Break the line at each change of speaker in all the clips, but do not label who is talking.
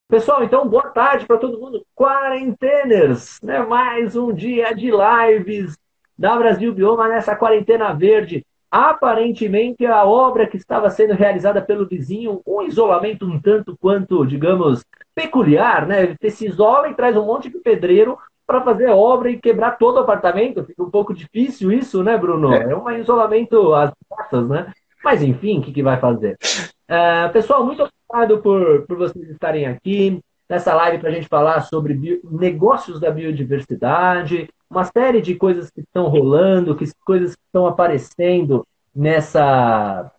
Pessoal, então, boa tarde para todo mundo. Quarenteners, né? Mais um dia de lives da Brasil Bioma nessa quarentena verde. Aparentemente, a obra que estava sendo realizada pelo vizinho, um isolamento um tanto quanto, digamos, peculiar, né? Você se isola e traz um monte de pedreiro para fazer a obra e quebrar todo o apartamento. Fica um pouco difícil isso, né, Bruno? É um isolamento às portas, né? Mas, enfim, o que vai fazer? Pessoal, muito obrigado por vocês estarem aqui nessa live para a gente falar sobre negócios da biodiversidade, uma série de coisas que estão rolando, coisas que estão aparecendo nessa.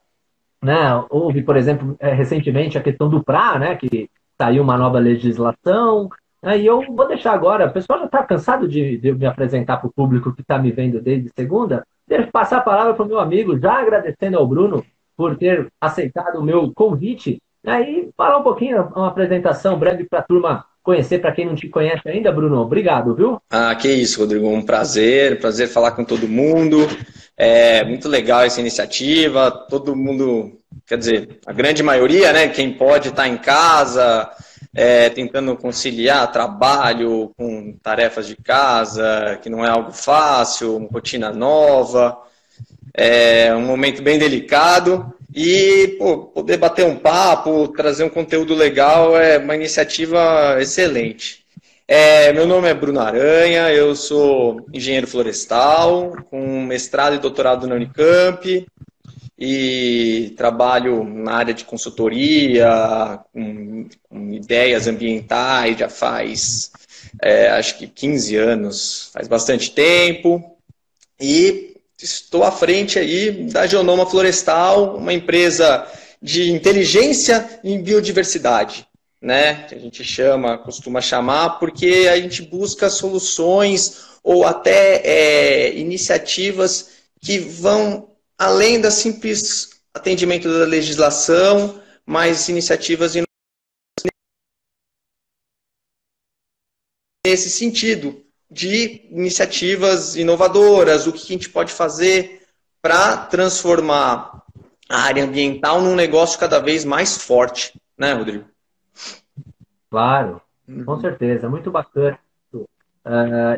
Né? Houve, por exemplo, recentemente a questão do PRA, né? Que saiu uma nova legislação. E eu vou deixar agora, o pessoal já está cansado de me apresentar para o público que está me vendo desde segunda. Deixa eu passar a palavra para o meu amigo, já agradecendo ao Bruno por ter aceitado o meu convite. Aí, falar um pouquinho, uma apresentação breve para a turma conhecer, para quem não te conhece ainda, Bruno. Obrigado, viu?
Ah, que isso, Rodrigo. Um prazer falar com todo mundo. É muito legal essa iniciativa. Todo mundo, quer dizer, a grande maioria, né? Quem pode estar em casa, tentando conciliar trabalho com tarefas de casa, que não é algo fácil, uma rotina nova. É um momento bem delicado e poder bater um papo, trazer um conteúdo legal é uma iniciativa excelente. Meu nome é Bruno Aranha, eu sou engenheiro florestal, com mestrado e doutorado na Unicamp e trabalho na área de consultoria, com ideias ambientais, já faz acho que 15 anos, faz bastante tempo. E estou à frente aí da Geonoma Florestal, uma empresa de inteligência em biodiversidade, né? Que a gente costuma chamar, porque a gente busca soluções ou até iniciativas que vão além da simples atendimento da legislação, mas iniciativas nesse sentido, de iniciativas inovadoras, o que a gente pode fazer para transformar a área ambiental num negócio cada vez mais forte, né, Rodrigo?
Claro, com certeza, muito bacana.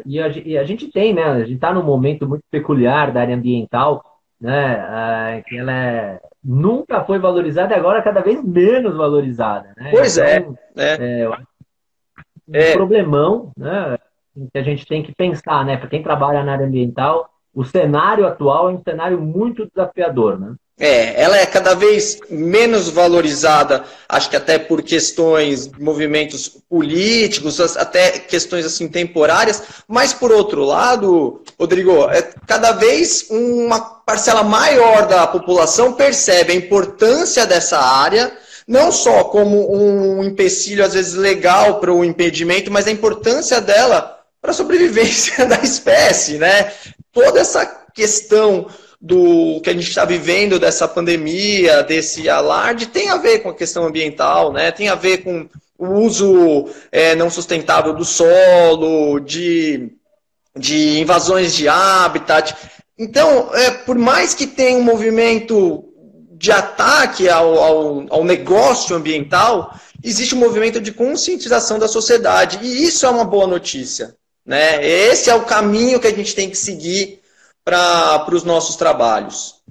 E a gente tem, né? A gente está num momento muito peculiar da área ambiental, né? Que ela nunca foi valorizada e agora é cada vez menos valorizada, né?
Pois
Então,
é.
eu acho um problemão, né? Que a gente tem que pensar, né? Para quem trabalha na área ambiental, o cenário atual é um cenário muito desafiador, né?
Ela é cada vez menos valorizada, acho que até por questões, movimentos políticos, até questões assim temporárias, mas por outro lado, Rodrigo, cada vez uma parcela maior da população percebe a importância dessa área, não só como um empecilho às vezes legal para o impedimento, mas a importância dela para a sobrevivência da espécie, né? Toda essa questão do que a gente está vivendo, dessa pandemia, desse alarde, tem a ver com a questão ambiental, né? Tem a ver com o uso não sustentável do solo, de invasões de habitat. Então, por mais que tenha um movimento de ataque ao negócio ambiental, existe um movimento de conscientização da sociedade, e isso é uma boa notícia, né? Esse é o caminho que a gente tem que seguir para os nossos trabalhos.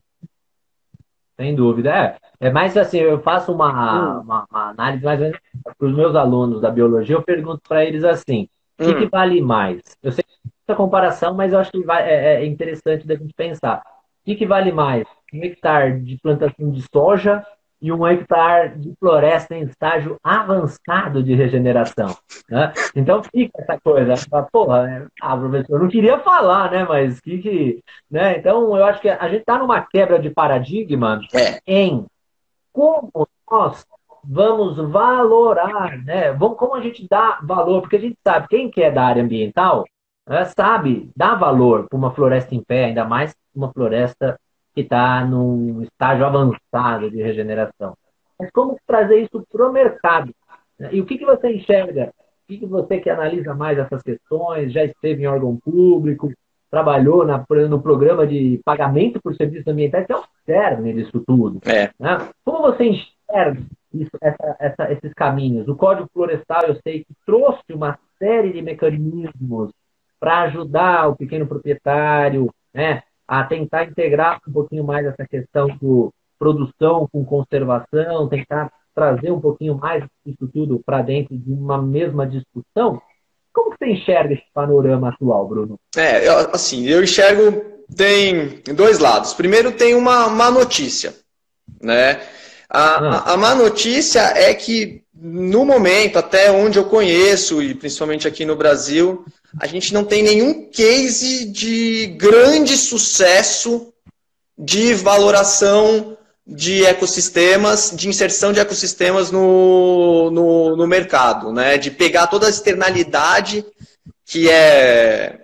Sem dúvida. Mais assim, eu faço uma análise mais ou menos para os meus alunos da biologia, eu pergunto para eles assim, o que vale mais? Eu sei que é comparação, mas eu acho que é interessante da gente pensar. O que vale mais? 1 hectare de plantação de soja e 1 hectare de floresta em estágio avançado de regeneração, né? Então fica essa coisa, porra, professor, eu não queria falar, né? Mas né? Então eu acho que a gente está numa quebra de paradigma em como nós vamos valorar, né? Como a gente dá valor, porque a gente sabe, quem que é da área ambiental, sabe dar valor para uma floresta em pé, ainda mais uma floresta que está num estágio avançado de regeneração. Mas como trazer isso para o mercado? E o que você enxerga? O que você que analisa mais essas questões, já esteve em órgão público, trabalhou no programa de pagamento por serviços ambientais, que é o cerne disso tudo. Né? Como você enxerga esses caminhos? O Código Florestal, eu sei que trouxe uma série de mecanismos para ajudar o pequeno proprietário, né, a tentar integrar um pouquinho mais essa questão do produção com conservação, tentar trazer um pouquinho mais isso tudo para dentro de uma mesma discussão. Como que você enxerga esse panorama atual, Bruno?
Assim, eu enxergo, tem dois lados. Primeiro tem uma má notícia, né? A má notícia é que, no momento, até onde eu conheço, e principalmente aqui no Brasil, a gente não tem nenhum case de grande sucesso de valoração de ecossistemas, de inserção de ecossistemas no mercado, né? De pegar toda a externalidade que é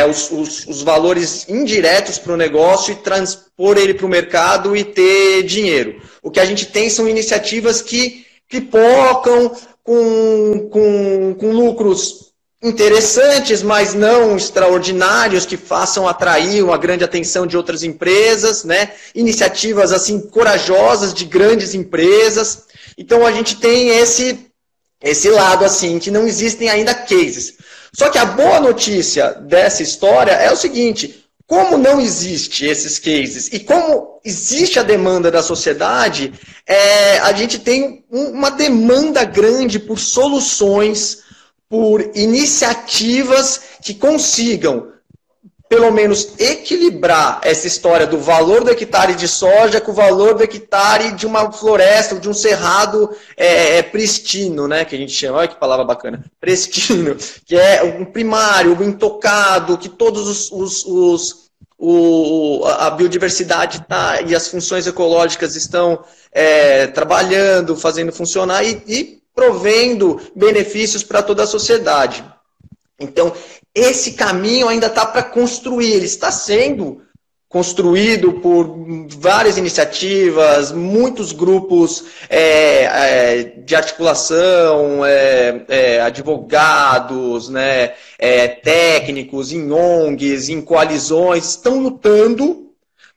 os valores indiretos para o negócio e transpor ele para o mercado e ter dinheiro. O que a gente tem são iniciativas que pipocam com lucros interessantes, mas não extraordinários, que façam atrair uma grande atenção de outras empresas, né? Iniciativas assim corajosas de grandes empresas. Então a gente tem esse lado assim, que não existem ainda cases. Só que a boa notícia dessa história é o seguinte: como não existe esses cases e como existe a demanda da sociedade, a gente tem uma demanda grande por soluções, por iniciativas que consigam, pelo menos, equilibrar essa história do valor do hectare de soja com o valor do hectare de uma floresta, de um cerrado pristino, né? Que a gente chama, olha que palavra bacana, pristino, que é um primário, um intocado, que todos a biodiversidade e as funções ecológicas estão trabalhando, fazendo funcionar e provendo benefícios para toda a sociedade. Então, esse caminho ainda está para construir, ele está sendo construído por várias iniciativas, muitos grupos de articulação, advogados, né, técnicos, em ONGs, em coalizões, estão lutando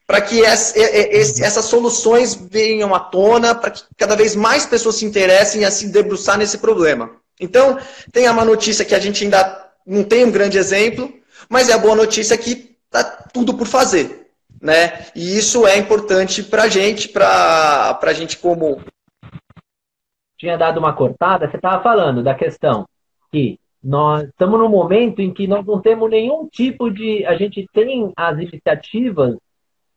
para que essas soluções venham à tona, para que cada vez mais pessoas se interessem a se debruçar nesse problema. Então, tem a má notícia que a gente ainda não tem um grande exemplo, mas é a boa notícia que está tudo por fazer, né? E isso é importante para a gente como...
Tinha dado uma cortada, você estava falando da questão que nós estamos num momento em que nós não temos nenhum tipo de... A gente tem as iniciativas,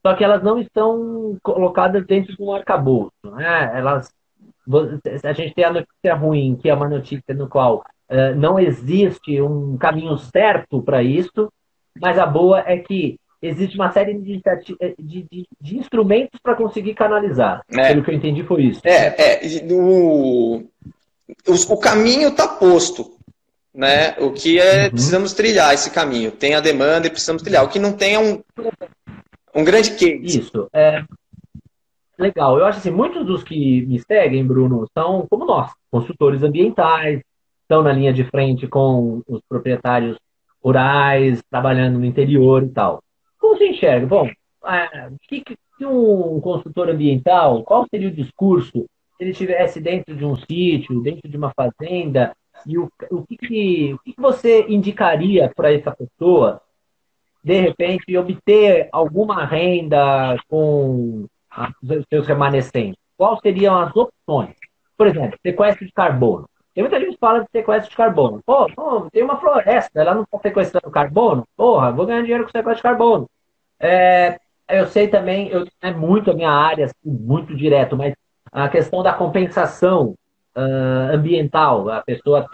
só que elas não estão colocadas dentro de um arcabouço, né? A gente tem a notícia ruim, que é uma notícia no qual não existe um caminho certo para isso, mas a boa é que existe uma série de instrumentos para conseguir canalizar. Pelo que eu entendi foi isso.
O caminho está posto, né? O que precisamos trilhar esse caminho. Tem a demanda e precisamos trilhar. O que não tem é um grande case.
Isso. Legal. Eu acho assim, muitos dos que me seguem, Bruno, são como nós, consultores ambientais, estão na linha de frente com os proprietários rurais, trabalhando no interior e tal. Como você enxerga? Bom, que um consultor ambiental, qual seria o discurso se ele estivesse dentro de um sítio, dentro de uma fazenda, e o que você indicaria para essa pessoa, de repente, obter alguma renda com os seus remanescentes? Quais seriam as opções? Por exemplo, sequestro de carbono. Tem muita gente que fala de sequestro de carbono. Pô, tem uma floresta, ela não está sequestrando carbono? Porra, vou ganhar dinheiro com sequestro de carbono. Eu sei também, é muito a minha área, assim, muito direto, mas a questão da compensação ambiental. A pessoa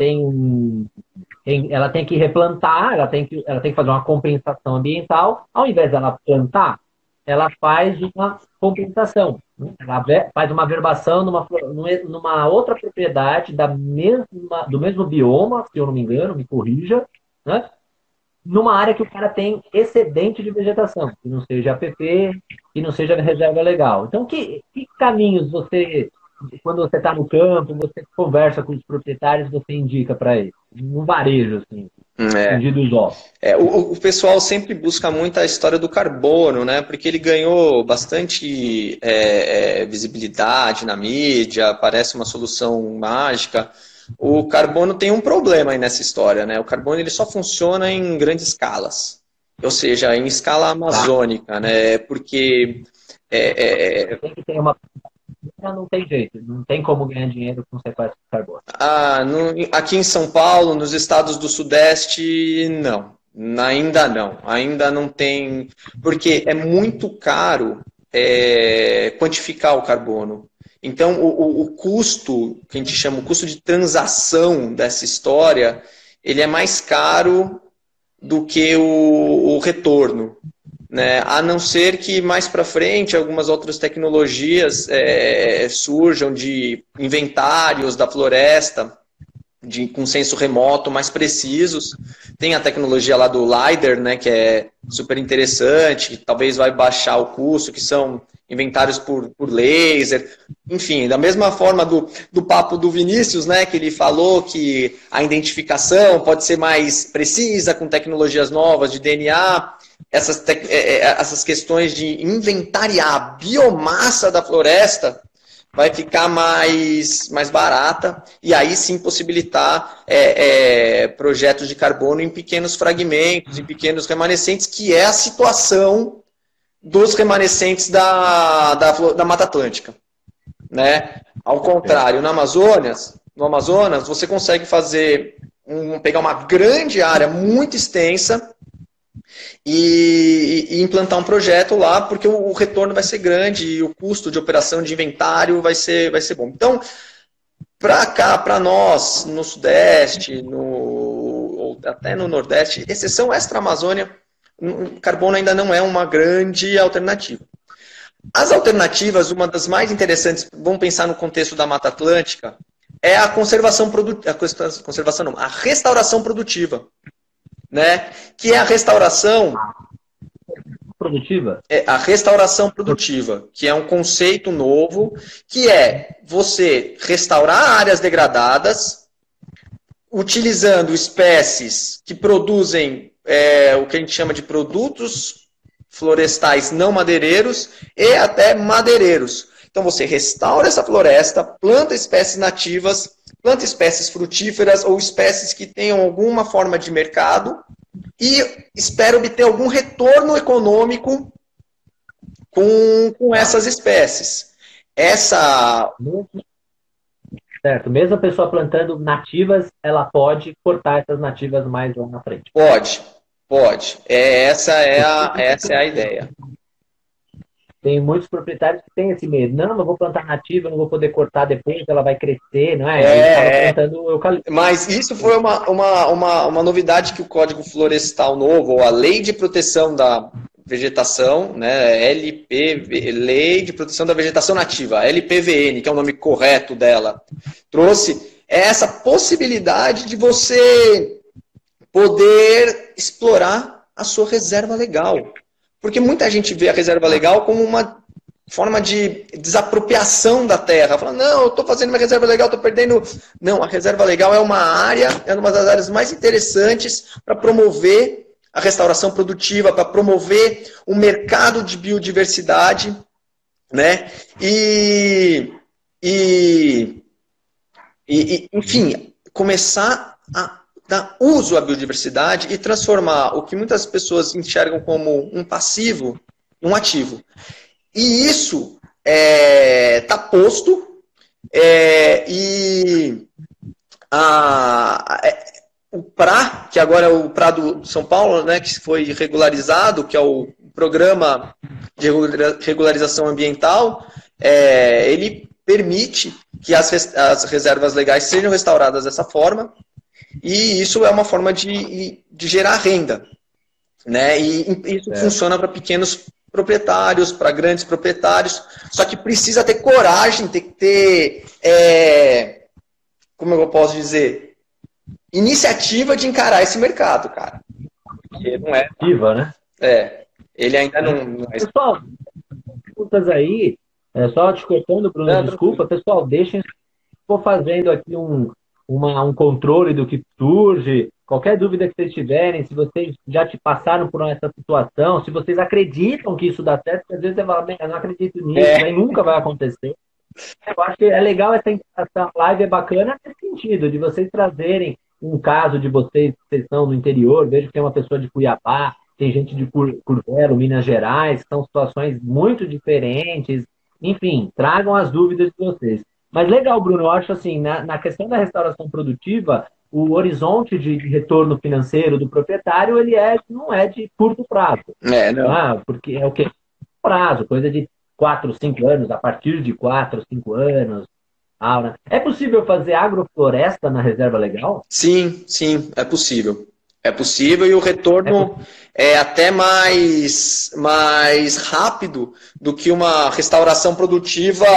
ela tem que replantar, ela tem que fazer uma compensação ambiental. Ao invés dela plantar, ela faz uma compensação. Ela faz uma verbação numa outra propriedade do mesmo bioma, se eu não me engano, me corrija, né? Numa área que o cara tem excedente de vegetação, que não seja APP, que não seja reserva legal. Então, que caminhos quando você está no campo, você conversa com os proprietários, você indica para eles? Um varejo, assim.
É.
Fundidos ovos.
O pessoal sempre busca muito a história do carbono, né? Porque ele ganhou bastante visibilidade na mídia, parece uma solução mágica. O carbono tem um problema aí nessa história, né? O carbono ele só funciona em grandes escalas, ou seja, em escala amazônica, né? Porque
Tem que ter uma. Não tem jeito, não tem como ganhar dinheiro com sequestro de carbono.
aqui em São Paulo, nos estados do Sudeste, não. Ainda não tem, porque é muito caro quantificar o carbono. Então, o custo, que a gente chama o custo de transação dessa história, ele é mais caro do que o retorno, né? A não ser que mais para frente algumas outras tecnologias surjam de inventários da floresta, com senso remoto mais precisos. Tem a tecnologia lá do LiDAR, né, que é super interessante, que talvez vai baixar o custo, que são inventários por laser. Enfim, da mesma forma do papo do Vinícius, né, que ele falou que a identificação pode ser mais precisa com tecnologias novas de DNA, essas questões de inventariar a biomassa da floresta vai ficar mais barata e aí sim possibilitar projetos de carbono em pequenos fragmentos, em pequenos remanescentes, que é a situação dos remanescentes da Mata Atlântica, né? Ao contrário, no Amazonas, você consegue pegar uma grande área muito extensa e implantar um projeto lá, porque o retorno vai ser grande e o custo de operação de inventário vai ser bom. Então, para cá, para nós, no Sudeste, ou até no Nordeste, exceção extra-Amazônia, o carbono ainda não é uma grande alternativa. As alternativas, uma das mais interessantes, vamos pensar no contexto da Mata Atlântica, é a conservação produtiva, a restauração produtiva, né? Que é a restauração
produtiva?
A restauração produtiva, que é um conceito novo, que é você restaurar áreas degradadas, utilizando espécies que produzem o que a gente chama de produtos florestais não madeireiros e até madeireiros. Então você restaura essa floresta, planta espécies nativas, planta espécies frutíferas ou espécies que tenham alguma forma de mercado e espera obter algum retorno econômico com essas espécies.
Certo, mesmo a pessoa plantando nativas, ela pode cortar essas nativas mais lá na frente.
Pode. Essa é a ideia.
Tem muitos proprietários que têm esse medo. Não vou plantar nativa, não vou poder cortar depois, ela vai crescer, não é? Plantando eucalipto.
Mas isso foi uma novidade que o Código Florestal Novo, ou a Lei de Proteção da Vegetação, né, Lei de Proteção da Vegetação Nativa, LPVN, que é o nome correto dela, trouxe essa possibilidade de você poder explorar a sua reserva legal. Porque muita gente vê a reserva legal como uma forma de desapropriação da terra. Fala, não, eu estou fazendo minha reserva legal, estou perdendo... Não, a reserva legal é uma das áreas mais interessantes para promover a restauração produtiva, para promover o mercado de biodiversidade, né? Enfim, começar a dar uso à biodiversidade e transformar o que muitas pessoas enxergam como um passivo em um ativo. E isso está posto o PRA, que agora é o PRA do São Paulo, né, que foi regularizado, que é o Programa de Regularização Ambiental, ele permite que as reservas legais sejam restauradas dessa forma. E isso é uma forma de gerar renda, né? E isso funciona para pequenos proprietários, para grandes proprietários, só que precisa ter coragem, tem que ter, como eu posso dizer, iniciativa de encarar esse mercado, cara. Porque não é
ativa, né?
Ele ainda não é.
Pessoal, perguntas aí, só te cortando, Bruno, desculpa, pessoal, deixem, estou fazendo aqui um controle do que surge. Qualquer dúvida que vocês tiverem, se vocês já te passaram por essa situação, se vocês acreditam que isso dá certo, porque às vezes você fala, bem, eu não acredito nisso, nem nunca vai acontecer. Eu acho que é legal essa live, é bacana nesse sentido, de vocês trazerem um caso de vocês estão no interior, vejo que tem uma pessoa de Cuiabá, tem gente de Curvelo, Minas Gerais, são situações muito diferentes. Enfim, tragam as dúvidas de vocês. Mas legal, Bruno, eu acho assim, na questão da restauração produtiva, o horizonte de retorno financeiro do proprietário, não é de curto prazo.
Não.
Porque é o que? Prazo, coisa de 4, 5 anos, a partir de 4, 5 anos. Né? É possível fazer agrofloresta na reserva legal?
Sim, é possível. É possível e o retorno é até mais rápido do que uma restauração produtiva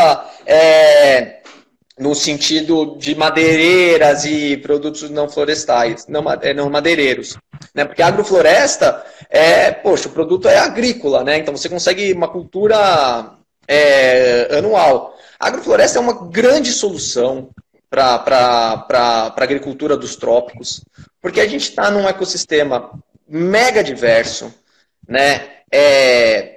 no sentido de madeireiras e produtos não florestais, não madeireiros. Né? Porque a agrofloresta, o produto é agrícola, né? Então você consegue uma cultura anual. A agrofloresta é uma grande solução para a agricultura dos trópicos, porque a gente está num ecossistema mega diverso, né?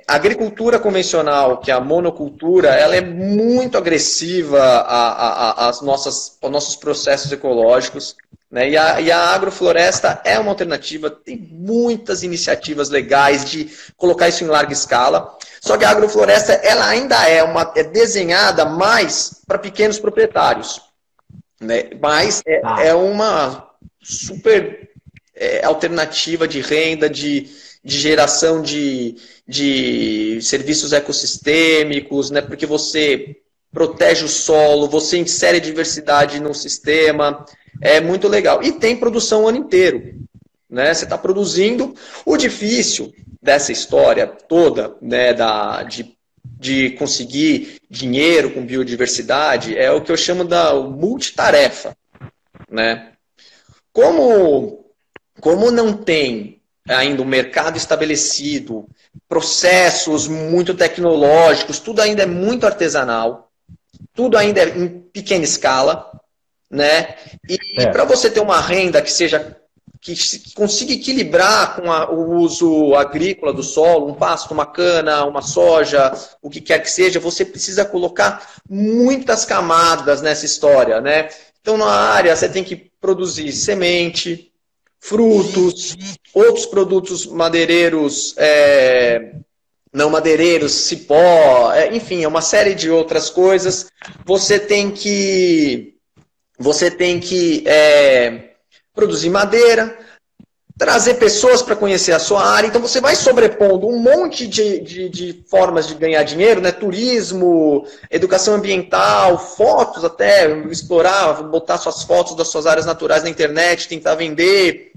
A agricultura convencional, que é a monocultura, ela é muito agressiva aos nossos processos ecológicos, né? E a agrofloresta é uma alternativa, tem muitas iniciativas legais de colocar isso em larga escala, só que a agrofloresta ela ainda é desenhada mais para pequenos proprietários, né? Mas é uma super alternativa de renda, de geração de serviços ecossistêmicos, né? Porque você protege o solo, você insere diversidade no sistema, é muito legal. E tem produção o ano inteiro, né? Você está produzindo. O difícil dessa história toda, né, de conseguir dinheiro com biodiversidade é o que eu chamo da multitarefa, né? Como não tem ainda um mercado estabelecido, processos muito tecnológicos, tudo ainda é muito artesanal, tudo ainda é em pequena escala, né? E para você ter uma renda que consiga equilibrar com o uso agrícola do solo, um pasto, uma cana, uma soja, o que quer que seja, você precisa colocar muitas camadas nessa história, né? Então, na área, você tem que produzir semente, frutos, outros produtos madeireiros, não madeireiros, cipó, enfim, é uma série de outras coisas. Você tem que produzir madeira, trazer pessoas para conhecer a sua área. Então, você vai sobrepondo um monte de formas de ganhar dinheiro, né? Turismo, educação ambiental, fotos até, explorar, botar suas fotos das suas áreas naturais na internet, tentar vender.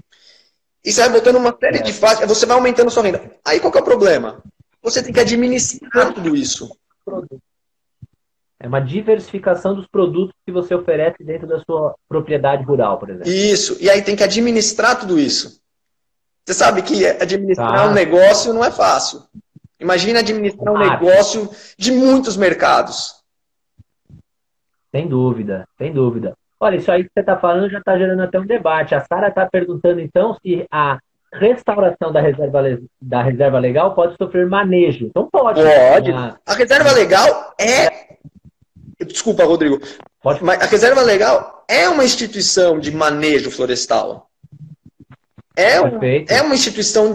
E você vai botando uma série de fases, você vai aumentando a sua renda. Aí, qual que é o problema? Você tem que administrar tudo isso.
É uma diversificação dos produtos que você oferece dentro da sua propriedade rural, por exemplo.
Isso. E aí tem que administrar tudo isso. Você sabe que administrar um negócio não é fácil. Imagina administrar um negócio de muitos mercados.
Sem dúvida, sem dúvida. Olha, isso aí que você está falando já está gerando até um debate. A Sara está perguntando, então, se a restauração da reserva legal pode sofrer manejo. Então pode.
Pode. A reserva legal Desculpa, Rodrigo. Mas a reserva legal é uma instituição de manejo florestal. É uma instituição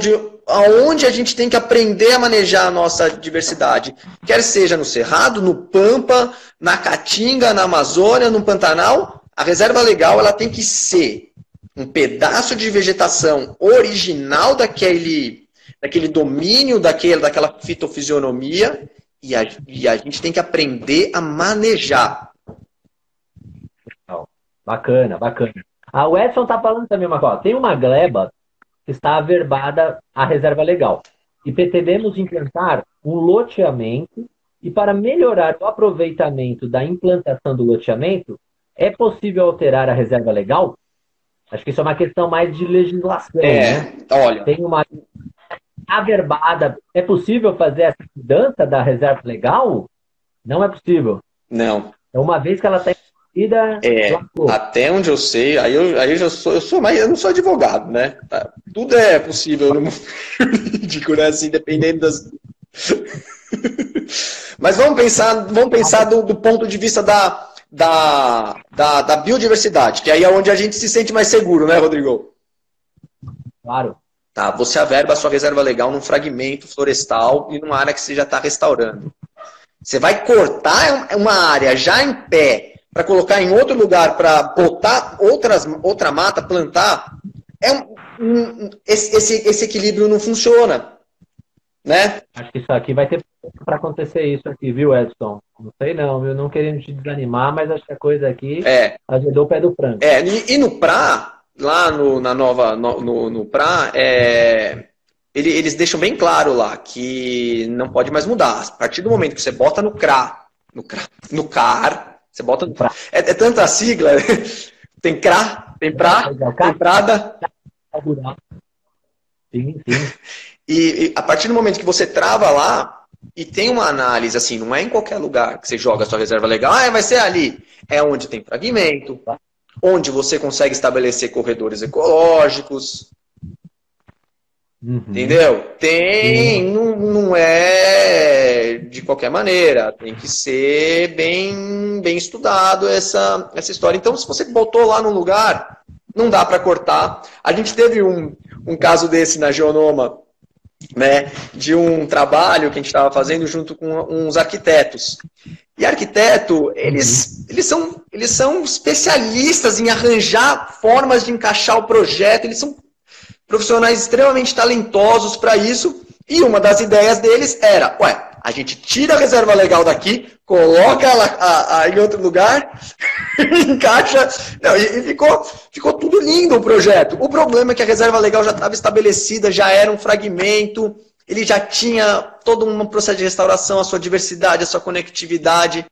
onde a gente tem que aprender a manejar a nossa diversidade. Quer seja no Cerrado, no Pampa, na Caatinga, na Amazônia, no Pantanal, a reserva legal ela tem que ser um pedaço de vegetação original daquele domínio, daquela fitofisionomia, e a gente tem que aprender a manejar.
Bacana, bacana. O Edson está falando também uma coisa. Tem uma gleba que está averbada à reserva legal. E pretendemos implantar um loteamento, e para melhorar o aproveitamento da implantação do loteamento, é possível alterar a reserva legal? Acho que isso é uma questão mais de legislação, né?
Olha.
Tem uma averbada. É possível fazer essa mudança da reserva legal? Não é possível.
Não.
É uma vez que ela está
Até onde eu sei, aí eu sou, mas eu não sou advogado, né? Tudo é possível no mundo jurídico, né? Assim, dependendo das. Mas vamos pensar do ponto de vista da biodiversidade, que aí é onde a gente se sente mais seguro, né, Rodrigo?
Claro.
Tá, você averba a sua reserva legal num fragmento florestal e numa área que você já está restaurando. Você vai cortar uma área já em pé para colocar em outro lugar para botar outra mata, plantar, esse equilíbrio não funciona, né?
Acho que isso aqui vai ter para acontecer isso aqui, viu, Edson? Não sei não, viu? Não querendo te desanimar, mas acho que a coisa aqui azedou o pé do frango.
E no PRA, lá no PRA, eles deixam bem claro lá que não pode mais mudar. A partir do momento que você bota no CRA, no CAR, você bota no PRA. É tanta sigla, né? Tem CRA, tem PRA, tem PRADA.
Sim.
E a partir do momento que você trava lá e tem uma análise, assim, não é em qualquer lugar que você joga a sua reserva legal, vai ser ali. É onde tem fragmento, onde você consegue estabelecer corredores ecológicos. Entendeu? Não é de qualquer maneira, tem que ser bem estudado essa história. Então, se você botou lá no lugar, não dá para cortar. A gente teve um caso desse na Geonoma, né, de um trabalho que a gente estava fazendo junto com uns arquitetos. E arquiteto, eles são especialistas em arranjar formas de encaixar o projeto, eles são profissionais extremamente talentosos para isso, e uma das ideias deles era, a gente tira a reserva legal daqui, coloca ela em outro lugar, encaixa, e ficou tudo lindo o projeto. O problema é que a reserva legal já estava estabelecida, já era um fragmento, ele já tinha todo um processo de restauração, a sua diversidade, a sua conectividade,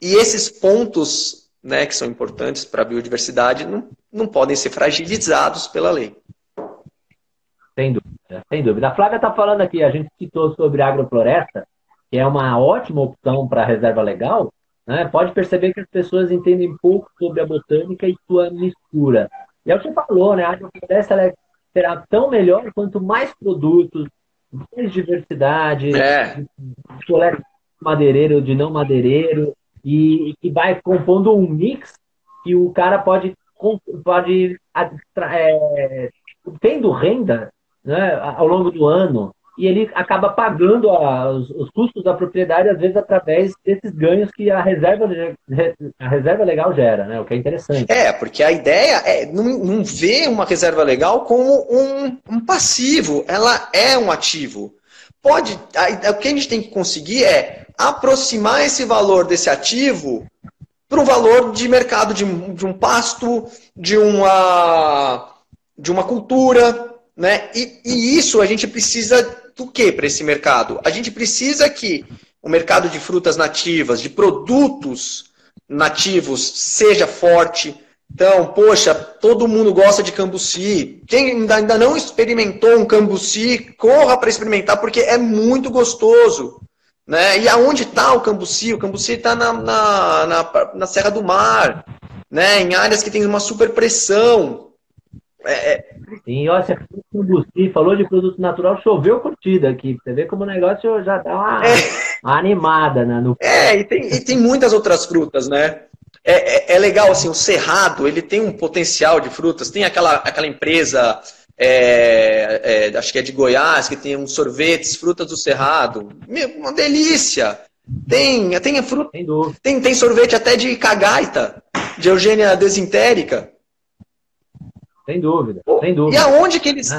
e esses pontos, né, que são importantes para a biodiversidade não podem ser fragilizados pela lei.
Sem dúvida. A Flávia está falando aqui, a gente citou sobre a agrofloresta, que é uma ótima opção para a reserva legal, né? Pode perceber que as pessoas entendem pouco sobre a botânica e sua mistura. E é o que você falou, né? A agrofloresta ela será tão melhor quanto mais produtos, mais diversidade, de coleta madeireiro, de não madeireiro, e que vai compondo um mix que o cara pode tendo renda, né, ao longo do ano, e ele acaba pagando os custos da propriedade, às vezes, através desses ganhos que a reserva legal gera, né, o que é interessante.
Porque a ideia é não ver uma reserva legal como um passivo, ela é um ativo. O que a gente tem que conseguir é aproximar esse valor desse ativo para o valor de mercado de um pasto, de uma cultura, né? E isso a gente precisa do quê para esse mercado? A gente precisa que o mercado de frutas nativas, de produtos nativos, seja forte. Então, poxa, todo mundo gosta de cambuci. Quem ainda não experimentou um cambuci, corra para experimentar, porque é muito gostoso. Né? E aonde está o cambuci? O cambuci está na Serra do Mar, né? Em áreas que tem uma super pressão.
Sim, ó, você falou de produto natural, choveu curtida aqui. Você vê como o negócio já dá uma animada, né?
E tem muitas outras frutas, né? É legal, assim, o Cerrado, ele tem um potencial de frutas. Tem aquela empresa, acho que é de Goiás, que tem uns sorvetes, frutas do Cerrado. Uma delícia! Tem fruta, tem sorvete até de cagaita, de Eugênia desintérica.
Sem dúvida, sem
E
dúvida.
aonde que eles...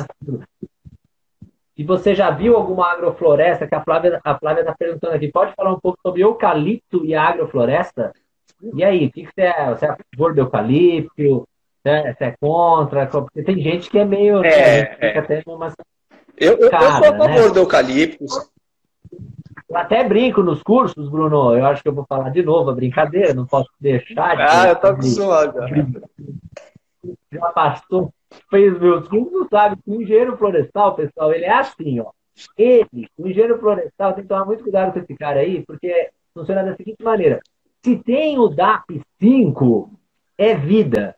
E você já viu alguma agrofloresta, que a Flávia está perguntando aqui, pode falar um pouco sobre eucalipto e a agrofloresta? E aí, o que você é? Você é a favor do eucalipto? Você é contra? Porque tem gente que é meio... fica até uma...
Eu sou a favor do eucalipto.
Eu até brinco nos cursos, Bruno, eu acho que eu vou falar de novo a brincadeira, não posso deixar.
Eu tô acostumado.
Já passou, fez meus cursos, sabe? O engenheiro florestal, pessoal, ele é assim, ó. O engenheiro florestal, tem que tomar muito cuidado com esse cara aí, porque funciona da seguinte maneira. Se tem o DAP5, é vida.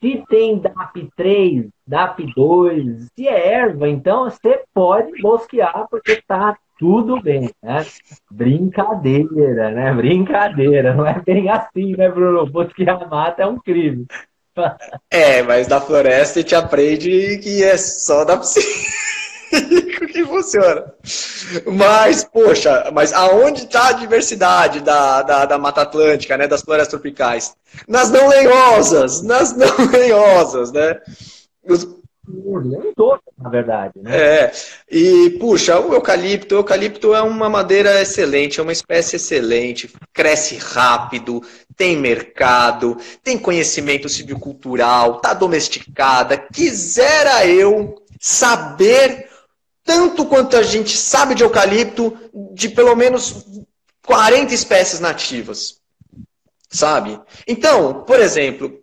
Se tem DAP3, DAP2, se é erva, então você pode bosquear porque tá tudo bem, né? Brincadeira, né? Brincadeira. Não é bem assim, né, Bruno? Bosquear a mata é um crime.
Mas na floresta a gente aprende que é só da que funciona. Mas, poxa, mas aonde está a diversidade da Mata Atlântica, né, das florestas tropicais? Nas não lenhosas, né? Os,
Nem todo, na verdade, né?
e puxa, o eucalipto é uma madeira excelente, é uma espécie excelente, cresce rápido, tem mercado, tem conhecimento silvicultural, está domesticada. Quisera eu saber tanto quanto a gente sabe de eucalipto, de pelo menos 40 espécies nativas, sabe? Então, por exemplo,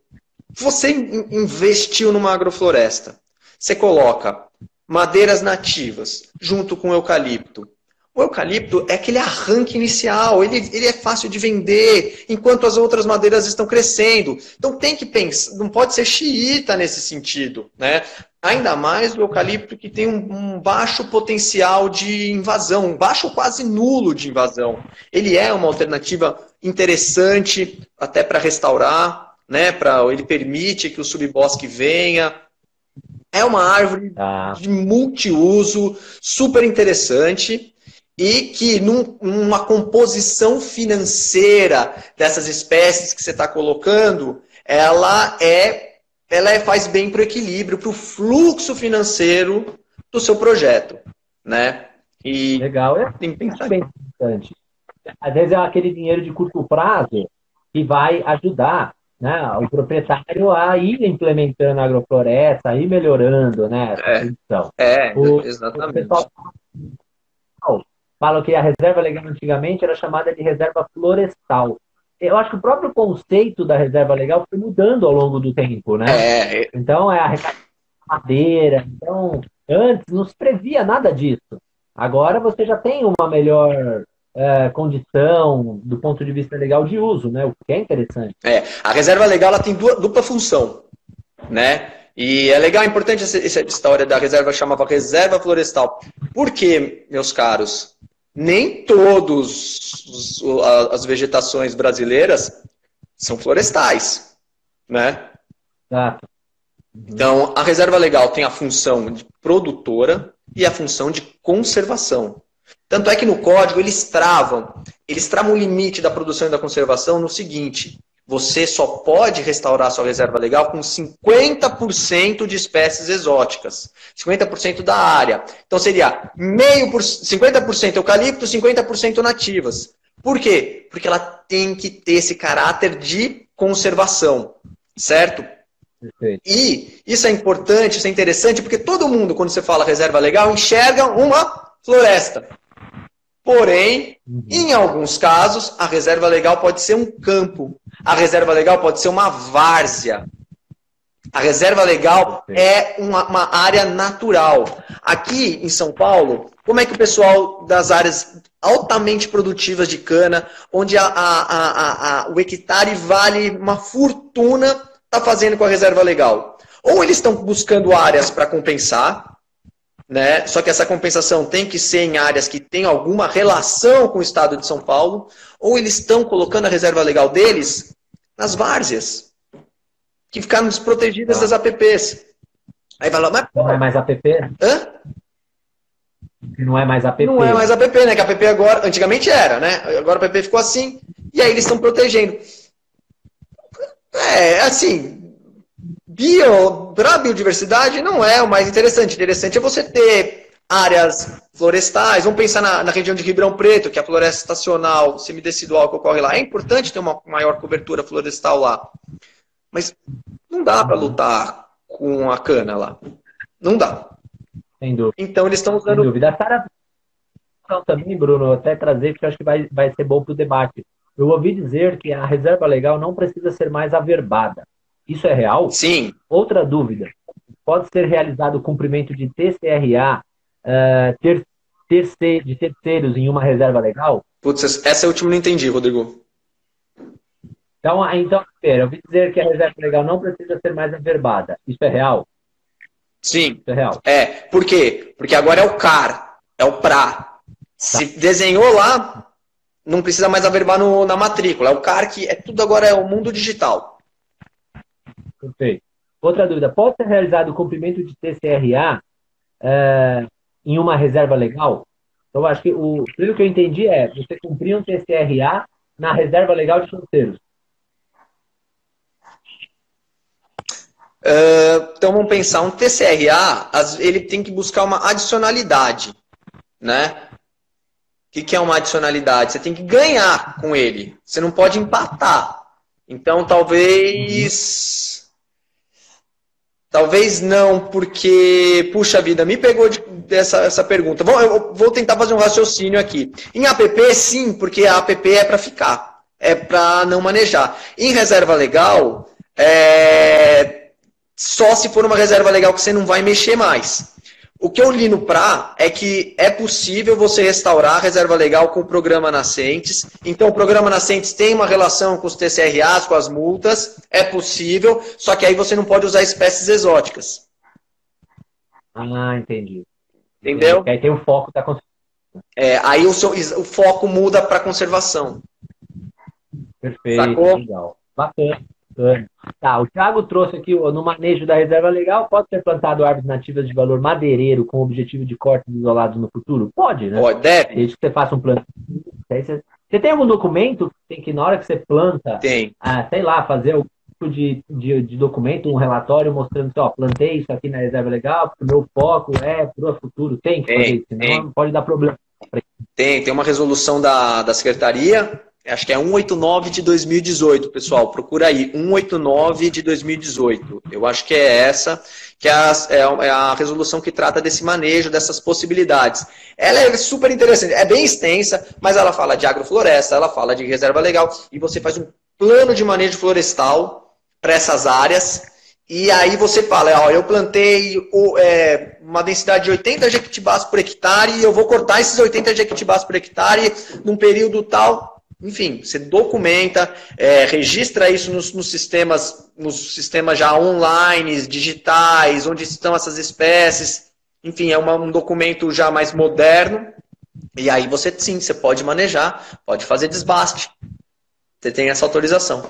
você investiu numa agrofloresta, você coloca madeiras nativas junto com o eucalipto. O eucalipto é aquele arranque inicial, ele é fácil de vender, enquanto as outras madeiras estão crescendo. Então tem que pensar, não pode ser xiita nesse sentido, né? Ainda mais o eucalipto que tem um baixo potencial de invasão, um baixo quase nulo de invasão. Ele é uma alternativa interessante até para restaurar, né? Ele permite que o subbosque venha. É uma árvore de multiuso, super interessante, e que numa composição financeira dessas espécies que você está colocando, ela faz bem para o equilíbrio, para o fluxo financeiro do seu projeto, né?
E legal, tem que pensar bem importante. Às vezes é aquele dinheiro de curto prazo que vai ajudar, né, o proprietário a ir implementando a agrofloresta, a ir melhorando, né, essa produção.
Exatamente.
O pessoal fala que a reserva legal antigamente era chamada de reserva florestal. Eu acho que o próprio conceito da reserva legal foi mudando ao longo do tempo, né? Então, é a madeira. Então, antes não se previa nada disso. Agora você já tem uma melhor condição do ponto de vista legal de uso, né? O que é interessante.
A reserva legal ela tem dupla função, né? E é legal, importante essa história da reserva, chamava reserva florestal. Por quê, meus caros? Nem todas as vegetações brasileiras são florestais, né? Então, a reserva legal tem a função de produtora e a função de conservação. Tanto é que no código eles travam o limite da produção e da conservação no seguinte: você só pode restaurar sua reserva legal com 50% de espécies exóticas, 50% da área. Então seria 50% eucalipto, 50% nativas. Por quê? Porque ela tem que ter esse caráter de conservação, certo? Perfeito. E isso é importante, isso é interessante, porque todo mundo, quando você fala reserva legal, enxerga uma floresta. Porém, em alguns casos, a reserva legal pode ser um campo. A reserva legal pode ser uma várzea. A reserva legal é uma área natural. Aqui em São Paulo, como é que o pessoal das áreas altamente produtivas de cana, onde o hectare vale uma fortuna, está fazendo com a reserva legal? Ou eles estão buscando áreas para compensar, né? Só que essa compensação tem que ser em áreas que têm alguma relação com o estado de São Paulo, ou eles estão colocando a reserva legal deles nas várzeas, que ficaram desprotegidas das APPs. Aí fala, mas
não é mais APP?
Hã?
Não é mais APP.
Não é mais APP, né? Que a APP agora, antigamente era, né? Agora a APP ficou assim, e aí eles estão protegendo. Assim, para a biodiversidade não é o mais interessante. O interessante é você ter áreas florestais. Vamos pensar na região de Ribeirão Preto, que é a floresta estacional, semidecidual que ocorre lá. É importante ter uma maior cobertura florestal lá. Mas não dá para lutar com a cana lá. Não dá.
Sem dúvida.
Então eles estão usando...
Sem dúvida. A também, Bruno, até trazer, porque eu acho que vai ser bom para o debate. Eu ouvi dizer que a reserva legal não precisa ser mais averbada. Isso é real?
Sim.
Outra dúvida. Pode ser realizado o cumprimento de TCRA de terceiros em uma reserva legal?
Putz, essa última eu não entendi, Rodrigo.
Então, Pedro, eu ouvi dizer que a reserva legal não precisa ser mais averbada. Isso é real?
Sim.
Isso é real.
Por quê? Porque agora é o CAR, é o PRA. Se desenhou lá, não precisa mais averbar na matrícula. É o CAR que tudo agora é o mundo digital.
Perfeito. Outra dúvida. Pode ser realizado o cumprimento de TCRA em uma reserva legal? Então, acho que pelo que eu entendi você cumprir um TCRA na reserva legal de financeiros.
Então vamos pensar, um TCRA, ele tem que buscar uma adicionalidade, né? O que é uma adicionalidade? Você tem que ganhar com ele, você não pode empatar. Então talvez não, porque, puxa vida, me pegou essa pergunta. Eu vou tentar fazer um raciocínio aqui. Em APP, sim, porque a APP é para ficar, é para não manejar. Em reserva legal, só se for uma reserva legal que você não vai mexer mais. O que eu li no PRA é que é possível você restaurar a reserva legal com o programa Nascentes. Então, o programa Nascentes tem uma relação com os TCRAs, com as multas. É possível, só que aí você não pode usar espécies exóticas.
Ah, entendi.
Entendeu?
Porque aí tem o foco da conservação.
Aí o foco muda para conservação.
Perfeito,
sacou?
Legal. Bacana. Tá, o Thiago trouxe aqui no manejo da reserva legal, pode ser plantado árvores nativas de valor madeireiro com o objetivo de cortes isolados no futuro? Pode, né?
Pode, deve.
Desde que você faça um plano. Você tem algum documento que na hora que você planta,
tem.
Sei lá, fazer algum tipo de documento, um relatório mostrando que, plantei isso aqui na reserva legal, porque o meu foco é para o futuro. Tem que fazer isso, senão pode dar problema.
Tem uma resolução da Secretaria. Acho que é 189 de 2018, pessoal. Procura aí, 189 de 2018. Eu acho que é essa, que é a resolução que trata desse manejo, dessas possibilidades. Ela é super interessante, é bem extensa, mas ela fala de agrofloresta, ela fala de reserva legal, e você faz um plano de manejo florestal para essas áreas, e aí você fala, eu plantei uma densidade de 80 jequitibás por hectare, e eu vou cortar esses 80 jequitibás por hectare num período tal. Enfim, você documenta, registra isso nos sistemas já online, digitais, onde estão essas espécies. Enfim, é um documento já mais moderno. E aí você pode manejar, pode fazer desbaste. Você tem essa autorização.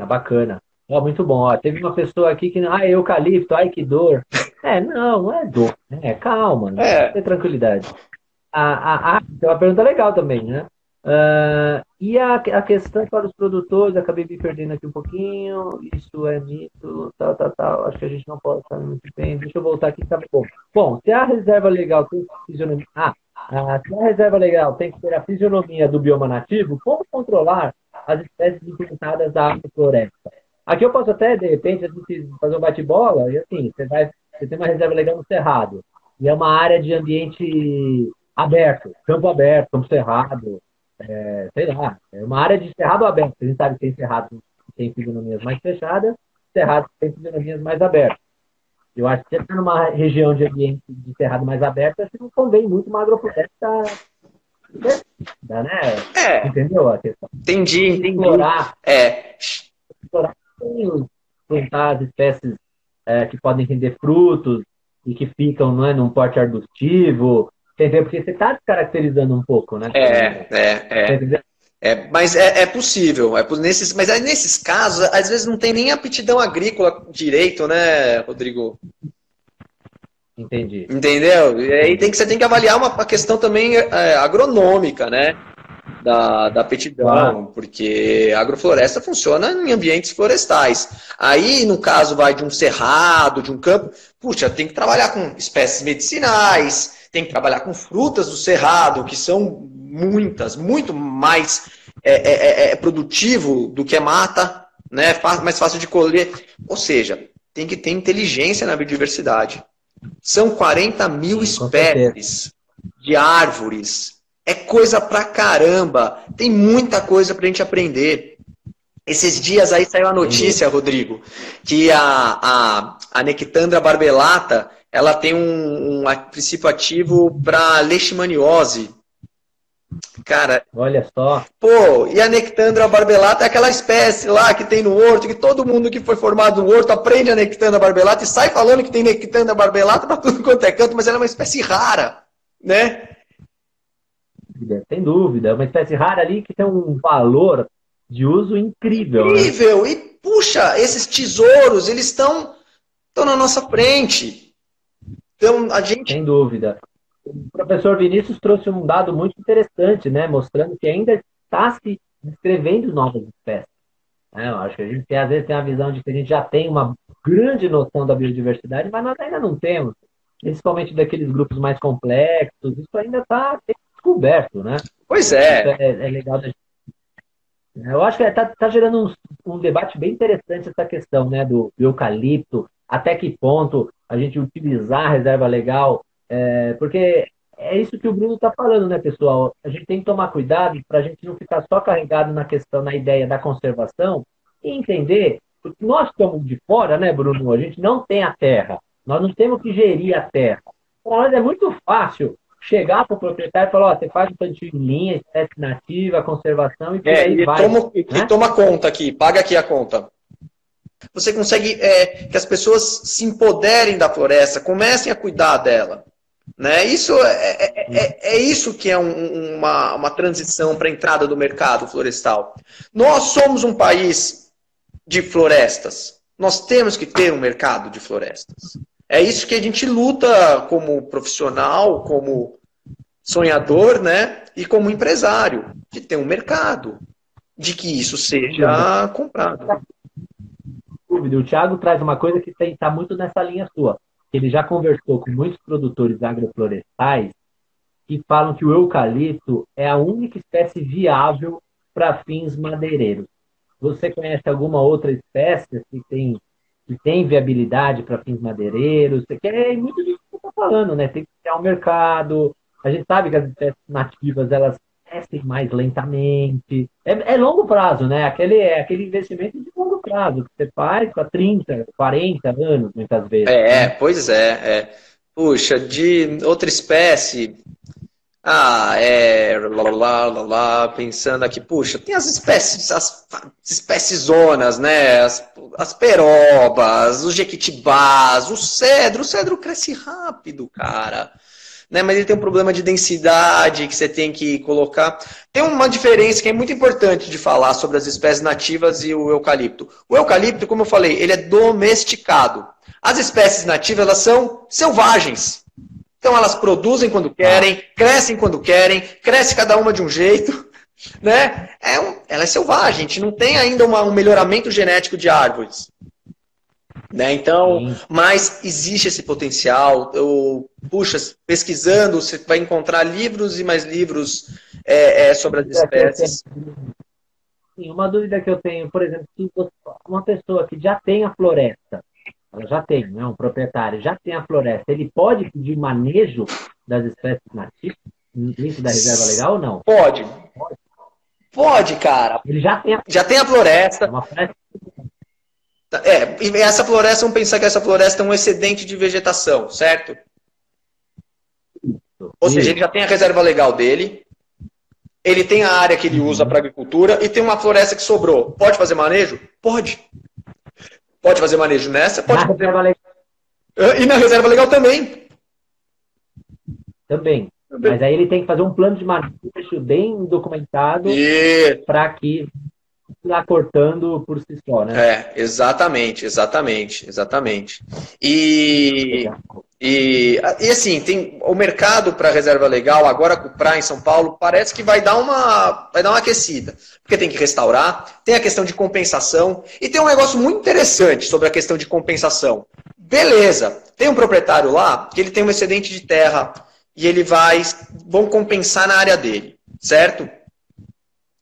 Bacana. Muito bom. Teve uma pessoa aqui que, eucalipto, que dor. Não é dor. Calma, tem tranquilidade. É uma pergunta legal também, né? E a questão para os produtores, acabei me perdendo aqui um pouquinho. Isso é mito, tal. Acho que a gente não pode estar muito bem. Deixa eu voltar aqui, tá bom. Bom, se a reserva legal tem fisionomia. Se a reserva legal tem que ter a fisionomia do bioma nativo, como controlar as espécies implementadas da agrofloresta? Aqui eu posso até, de repente, a gente fazer um bate-bola, e assim, você tem uma reserva legal no Cerrado, e é uma área de ambiente aberto, campo cerrado, sei lá, é uma área de cerrado aberto. A gente sabe que tem cerrado que tem fisionomias mais fechadas, cerrado que tem fisionomias mais abertas. Eu acho que você está numa região de ambiente de cerrado mais aberto, acho que não convém muito uma agrofloresta, né? Entendeu a questão?
Entendi.
Explorar plantar as espécies que podem render frutos e que ficam num porte arbustivo, entendeu? Porque você está descaracterizando um pouco, né?
Mas é possível. Mas nesses casos, às vezes não tem nem aptidão agrícola direito, né, Rodrigo?
Entendi.
Entendeu? E aí você tem que avaliar uma questão também agronômica, né? Da aptidão, claro. Porque a agrofloresta funciona em ambientes florestais. Aí, no caso, vai de um cerrado, de um campo, tem que trabalhar com espécies medicinais, tem que trabalhar com frutas do cerrado, que são muito mais produtivo do que mata, né? Mais fácil de colher. Ou seja, tem que ter inteligência na biodiversidade. São 40 mil espécies de árvores. É coisa pra caramba. Tem muita coisa pra gente aprender. Esses dias aí saiu a notícia, Rodrigo, que a Nectandra barbellata, ela tem um princípio ativo para leishmaniose. Cara,
Olha só.
pô, e a Nectandra barbellata é aquela espécie lá que tem no horto, que todo mundo que foi formado no horto aprende a Nectandra barbellata e sai falando que tem Nectandra barbellata para tudo quanto é canto, mas ela é uma espécie rara, né?
Sem dúvida. É uma espécie rara ali que tem um valor de uso incrível, né?
Incrível! E, puxa, esses tesouros, eles estão na nossa frente. Então, a gente...
Sem dúvida. O professor Vinícius trouxe um dado muito interessante, né? Mostrando que ainda está se descrevendo novas espécies. Né? Eu acho que a gente às vezes tem a visão de que a gente já tem uma grande noção da biodiversidade, mas nós ainda não temos. Principalmente daqueles grupos mais complexos. Isso ainda está descoberto, né?
Pois
Isso
é.
é legal da gente. Eu acho que está gerando um debate bem interessante essa questão, né, do eucalipto, até que ponto a gente utilizar a reserva legal, porque é isso que o Bruno está falando, né, pessoal? A gente tem que tomar cuidado para a gente não ficar só carregado na questão, na ideia da conservação e entender, porque nós estamos de fora, né, Bruno? A gente não tem a terra, nós não temos que gerir a terra. Para nós é muito fácil chegar para o proprietário e falar, ó, você faz um plantio em linha, espécie nativa, conservação e por aí vai.
E toma conta aqui, paga aqui a conta. Você consegue que as pessoas se empoderem da floresta, comecem a cuidar dela. Né? Isso é isso que é uma transição para a entrada do mercado florestal. Nós somos um país de florestas. Nós temos que ter um mercado de florestas. É isso que a gente luta como profissional, como sonhador, né? E como empresário, de ter um mercado, de que isso seja comprado.
O Thiago traz uma coisa que está muito nessa linha sua. Ele já conversou com muitos produtores agroflorestais que falam que o eucalipto é a única espécie viável para fins madeireiros. Você conhece alguma outra espécie que tem viabilidade para fins madeireiros? Que é muito disso que você está falando, né? Tem que criar um mercado. A gente sabe que as espécies nativas, elas crescem mais lentamente. É longo prazo, né? Aquele investimento de longo prazo que você faz para 30, 40 anos, muitas vezes.
Pois é. Puxa, de outra espécie... pensando aqui, puxa, tem as espécies zonas, né? As perobas, os jequitibás, o cedro cresce rápido, cara. Né? Mas ele tem um problema de densidade que você tem que colocar. Tem uma diferença que é muito importante de falar sobre as espécies nativas e o eucalipto. O eucalipto, como eu falei, ele é domesticado. As espécies nativas, elas são selvagens. Então elas produzem quando querem, crescem quando querem, cresce cada uma de um jeito, né? Ela é selvagem, a gente não tem ainda um melhoramento genético de árvores. Né? Então, mas existe esse potencial. Puxa, pesquisando, você vai encontrar livros e mais livros sobre as espécies.
Sim, uma dúvida que eu tenho, por exemplo, se uma pessoa que já tem a floresta, ela já tem, né, um proprietário, já tem a floresta, ele pode pedir manejo das espécies nativas dentro da reserva legal ou não?
Pode, cara.
Ele já
tem a floresta.
Uma floresta.
E essa floresta, vamos pensar que essa floresta é um excedente de vegetação, certo? Ou seja, ele já tem a reserva legal dele, ele tem a área que ele usa para agricultura e tem uma floresta que sobrou. Pode fazer manejo? Pode. Pode fazer manejo nessa? Pode fazer.
Reserva legal.
E na reserva legal também.
Também. Mas aí ele tem que fazer um plano de manejo bem documentado para que lá cortando por si só, né?
Exatamente. E assim, tem o mercado para reserva legal, agora com o PRA em São Paulo, parece que vai dar uma aquecida. Porque tem que restaurar, tem a questão de compensação, e tem um negócio muito interessante sobre a questão de compensação. Beleza, tem um proprietário lá que ele tem um excedente de terra e ele vão compensar na área dele, certo?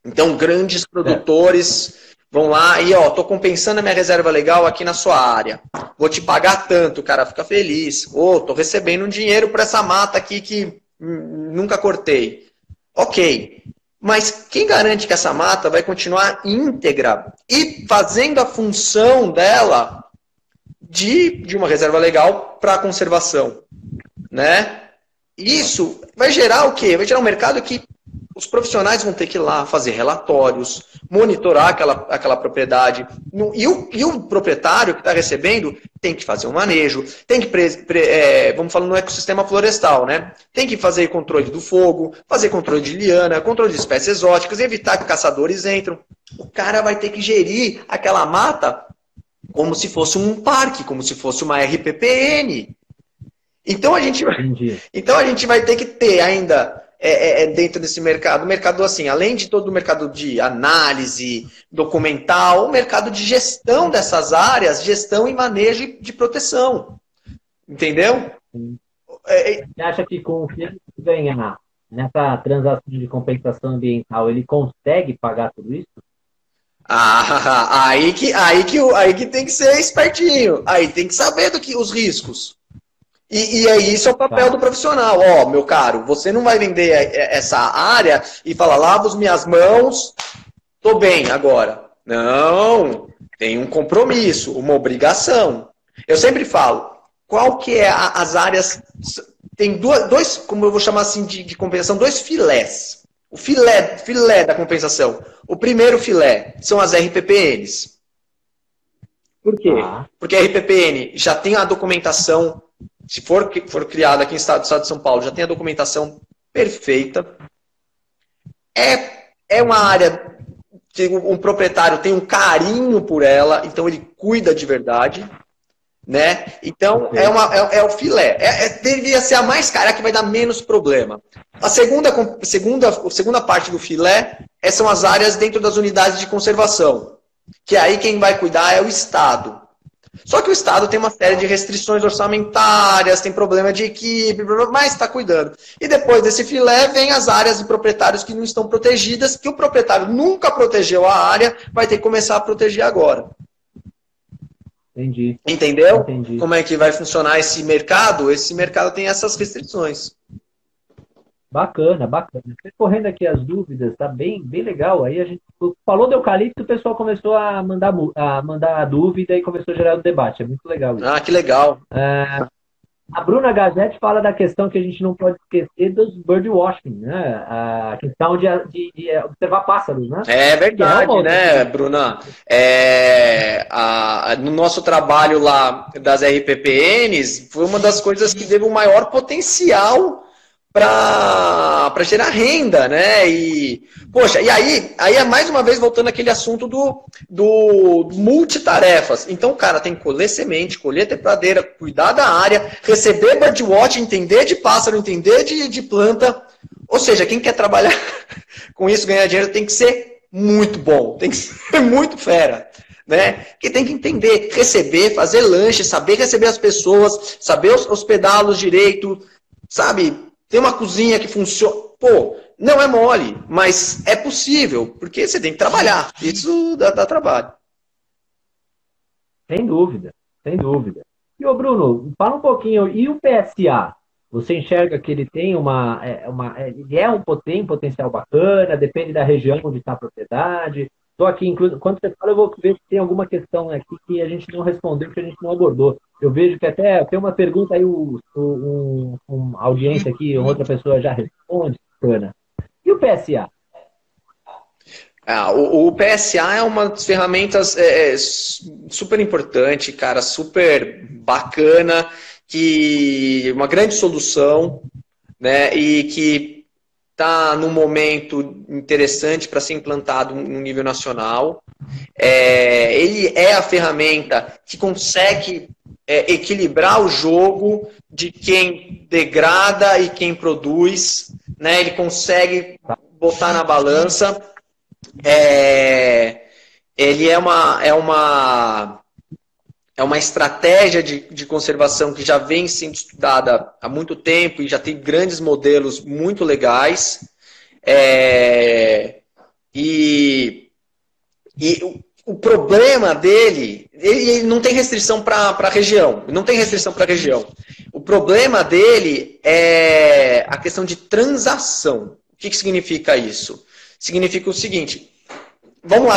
Então, grandes produtores vão lá e, tô compensando a minha reserva legal aqui na sua área. Vou te pagar tanto, o cara fica feliz. Tô recebendo um dinheiro por essa mata aqui que nunca cortei. Ok. Mas quem garante que essa mata vai continuar íntegra e fazendo a função dela de uma reserva legal para a conservação, né? Isso vai gerar o quê? Vai gerar um mercado que os profissionais vão ter que ir lá fazer relatórios, monitorar aquela propriedade. E o proprietário que está recebendo tem que fazer um manejo, tem que, vamos falar no ecossistema florestal, né? Tem que fazer controle do fogo, fazer controle de liana, controle de espécies exóticas, evitar que caçadores entrem. O cara vai ter que gerir aquela mata como se fosse um parque, como se fosse uma RPPN. Então a gente vai ter que ter ainda, dentro desse mercado assim, além de todo o mercado de análise, documental, o mercado de gestão dessas áreas, gestão e manejo de proteção. Entendeu?
Você acha que com o que ele ganhar nessa transação de compensação ambiental, ele consegue pagar tudo isso?
Aí que tem que ser espertinho. Aí tem que saber os riscos. E aí isso é o papel do profissional. Ó, meu caro, você não vai vender essa área e falar, lavo as minhas mãos, tô bem agora. Não, tem um compromisso, uma obrigação. Eu sempre falo, qual que é as áreas... Tem dois, como eu vou chamar assim de compensação, dois filés. O filé da compensação. O primeiro filé são as RPPNs. Por quê? Porque a RPPN já tem a documentação, se for criada aqui no estado de São Paulo, já tem a documentação perfeita. É uma área que um proprietário tem um carinho por ela, então ele cuida de verdade. Né? Então, é o filé. Deveria ser a mais cara, que vai dar menos problema. A segunda parte do filé são as áreas dentro das unidades de conservação. Que aí quem vai cuidar é o Estado. Só que o Estado tem uma série de restrições orçamentárias, tem problema de equipe, mas está cuidando. E depois desse filé, vem as áreas de proprietários que não estão protegidas, que o proprietário nunca protegeu a área, vai ter que começar a proteger agora.
Entendi.
Entendeu?
Entendi.
Como é que vai funcionar esse mercado? Esse mercado tem essas restrições.
Bacana, bacana. Correndo aqui as dúvidas, tá bem legal. Aí a gente falou do eucalipto, o pessoal começou a mandar dúvida e começou a gerar o debate. É muito legal isso.
Ah, que legal.
A Bruna Gazete fala da questão que a gente não pode esquecer dos birdwatching, né? A questão de observar pássaros, né?
É verdade, né, Bruna? No nosso trabalho lá das RPPNs, foi uma das coisas que teve o maior potencial para gerar renda, né? E, poxa, e aí é mais uma vez voltando àquele assunto do multitarefas. Então, o cara tem que colher semente, colher trepadeira, cuidar da área, receber birdwatch, entender de pássaro, entender de planta. Ou seja, quem quer trabalhar com isso, ganhar dinheiro, tem que ser muito bom, tem que ser muito fera. Né? Que tem que entender, receber, fazer lanche, saber receber as pessoas, saber hospedá-los direito, sabe? Tem uma cozinha que funciona. Pô, não é mole, mas é possível, porque você tem que trabalhar. Isso dá trabalho.
Sem dúvida, sem dúvida. E ô Bruno, fala um pouquinho, e o PSA? Você enxerga que ele tem tem um potencial bacana, depende da região onde está a propriedade. Estou aqui, inclusive, quando você fala, eu vou ver se tem alguma questão aqui que a gente não respondeu, que a gente não abordou. Eu vejo que até tem uma pergunta aí, uma audiência aqui, outra pessoa já responde, bacana. E o PSA?
O PSA é uma das ferramentas super importante, cara, super bacana, uma grande solução, né, e que está num momento interessante para ser implantado no nível nacional. Ele é a ferramenta que consegue equilibrar o jogo de quem degrada e quem produz, né? Ele consegue botar na balança. Ele é uma estratégia de conservação que já vem sendo estudada há muito tempo e já tem grandes modelos muito legais. E o problema dele, ele não tem restrição para a região. Não tem restrição para a região. O problema dele é a questão de transação. O que significa isso? Significa o seguinte: vamos lá,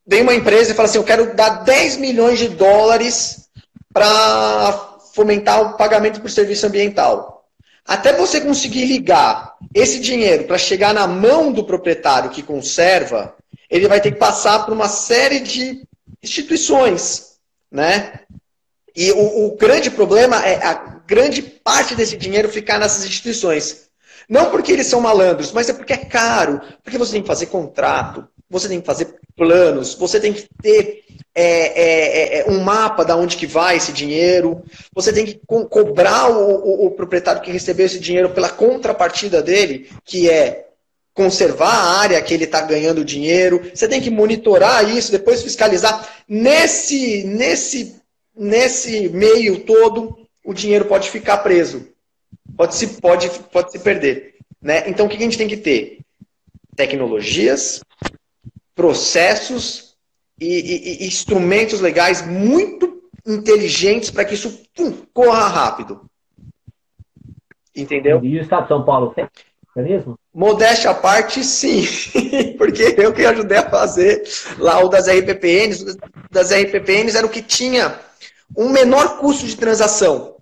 vem uma empresa e fala assim, eu quero dar 10 milhões de dólares para fomentar o pagamento por serviço ambiental. Até você conseguir ligar esse dinheiro para chegar na mão do proprietário que conserva, ele vai ter que passar por uma série de instituições, né? E o grande problema é a grande parte desse dinheiro ficar nessas instituições. Não porque eles são malandros, mas é porque é caro. Porque você tem que fazer contrato, você tem que fazer planos, você tem que ter um mapa de onde que vai esse dinheiro, você tem que cobrar o proprietário que recebeu esse dinheiro pela contrapartida dele, que é conservar a área que ele está ganhando dinheiro. Você tem que monitorar isso, depois fiscalizar. Nesse meio todo, o dinheiro pode ficar preso. Pode se perder. Né? Então, o que a gente tem que ter? Tecnologias, processos e instrumentos legais muito inteligentes para que isso corra rápido. Entendeu?
E o Estado de São Paulo tem mecanismo?
Modéstia à parte, sim. Porque eu que ajudei a fazer lá o das RPPNs. O das RPPNs era o que tinha um menor custo de transação.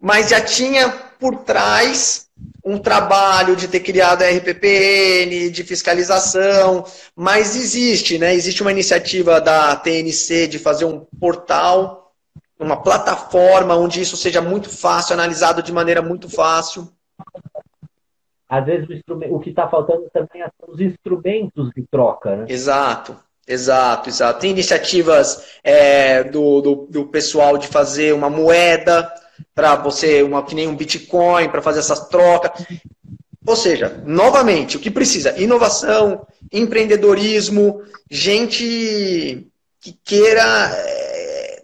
Mas já tinha por trás um trabalho de ter criado a RPPN, de fiscalização, mas existe, né? Existe uma iniciativa da TNC de fazer um portal, uma plataforma onde isso seja muito fácil, analisado de maneira muito fácil.
Às vezes o que está faltando também são os instrumentos de troca, né?
Exato. Tem iniciativas do pessoal de fazer uma moeda para você, que nem um Bitcoin, para fazer essas trocas. Ou seja, novamente, o que precisa? Inovação, empreendedorismo, gente que queira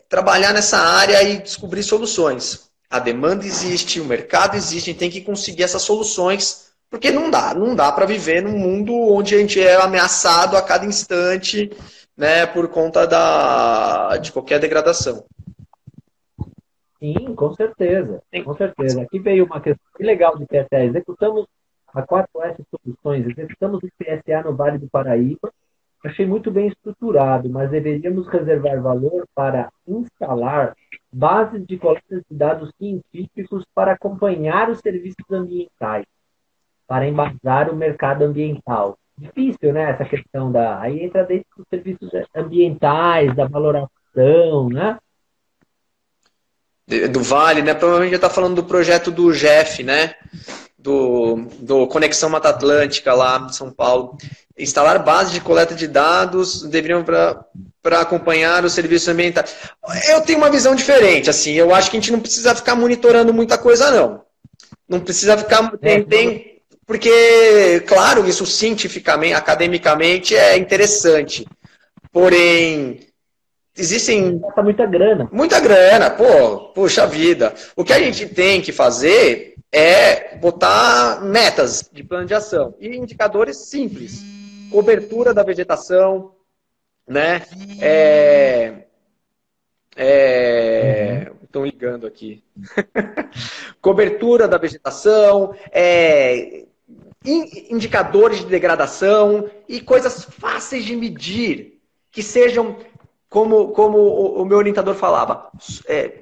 trabalhar nessa área e descobrir soluções. A demanda existe, o mercado existe, a gente tem que conseguir essas soluções, porque não dá para viver num mundo onde a gente é ameaçado a cada instante, né, por conta de qualquer degradação.
Sim, com certeza. Com certeza. Aqui veio uma questão legal de PSA. Executamos a 4S Soluções, executamos o PSA no Vale do Paraíba. Achei muito bem estruturado, mas deveríamos reservar valor para instalar bases de coleta de dados científicos para acompanhar os serviços ambientais, para embasar o mercado ambiental. Difícil, né, essa questão aí entra dentro dos serviços ambientais, da valoração, né?
Do Vale, né? Provavelmente já está falando do projeto do GEF, né? Do Conexão Mata Atlântica lá de São Paulo. Instalar bases de coleta de dados deveriam para acompanhar os serviços ambientais. Eu tenho uma visão diferente, assim. Eu acho que a gente não precisa ficar monitorando muita coisa, não. Não precisa ficar... Porque, claro, isso cientificamente, academicamente é interessante. Porém... Existem...
Gasta muita grana.
Muita grana, puxa vida. O que a gente tem que fazer é botar metas de plano de ação e indicadores simples. Cobertura da vegetação, né? Estão ligando aqui. Cobertura da vegetação, indicadores de degradação e coisas fáceis de medir, que sejam... Como o meu orientador falava,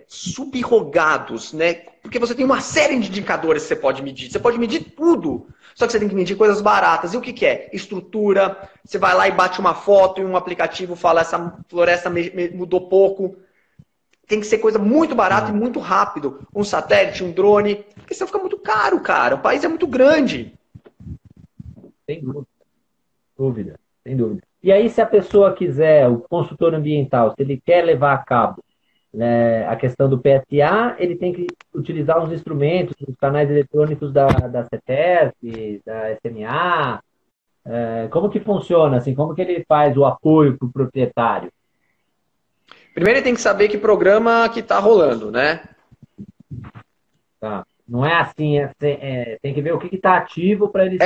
subrogados, né? Porque você tem uma série de indicadores que você pode medir. Você pode medir tudo, só que você tem que medir coisas baratas. E o que é? Estrutura. Você vai lá e bate uma foto e um aplicativo fala essa floresta mudou pouco. Tem que ser coisa muito barata e muito rápido. Um satélite, um drone. Porque senão fica muito caro, cara. O país é muito grande.
Sem dúvida. Sem dúvida. E aí, se a pessoa quiser, o consultor ambiental, se ele quer levar a cabo, né, a questão do PSA, ele tem que utilizar os instrumentos, os canais eletrônicos da CETESB, da SMA. Como que funciona? Assim, como que ele faz o apoio para o proprietário?
Primeiro ele tem que saber que programa que está rolando, né?
Tá. Não é assim, tem que ver o que está ativo para ele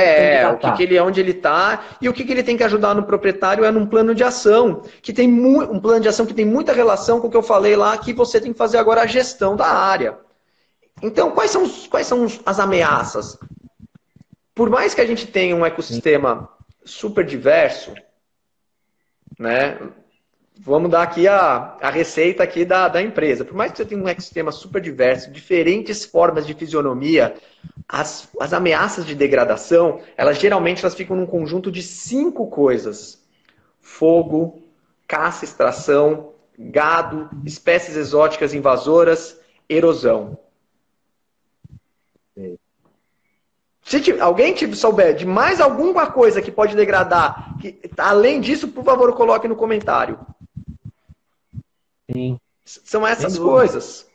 onde ele está e o que ele tem que ajudar no proprietário num plano de ação, que tem um plano de ação que tem muita relação com o que eu falei lá, que você tem que fazer agora a gestão da área. Então, quais são as ameaças? Por mais que a gente tenha um ecossistema super diverso, né? vamos dar aqui a receita aqui da empresa. Por mais que você tenha um ecossistema super diverso, diferentes formas de fisionomia, as ameaças de degradação, elas ficam num conjunto de 5 coisas: fogo, caça, extração, gado, espécies exóticas invasoras, erosão. Se alguém souber de mais alguma coisa que pode degradar, além disso, por favor, coloque no comentário.
Sim.
São essas coisas.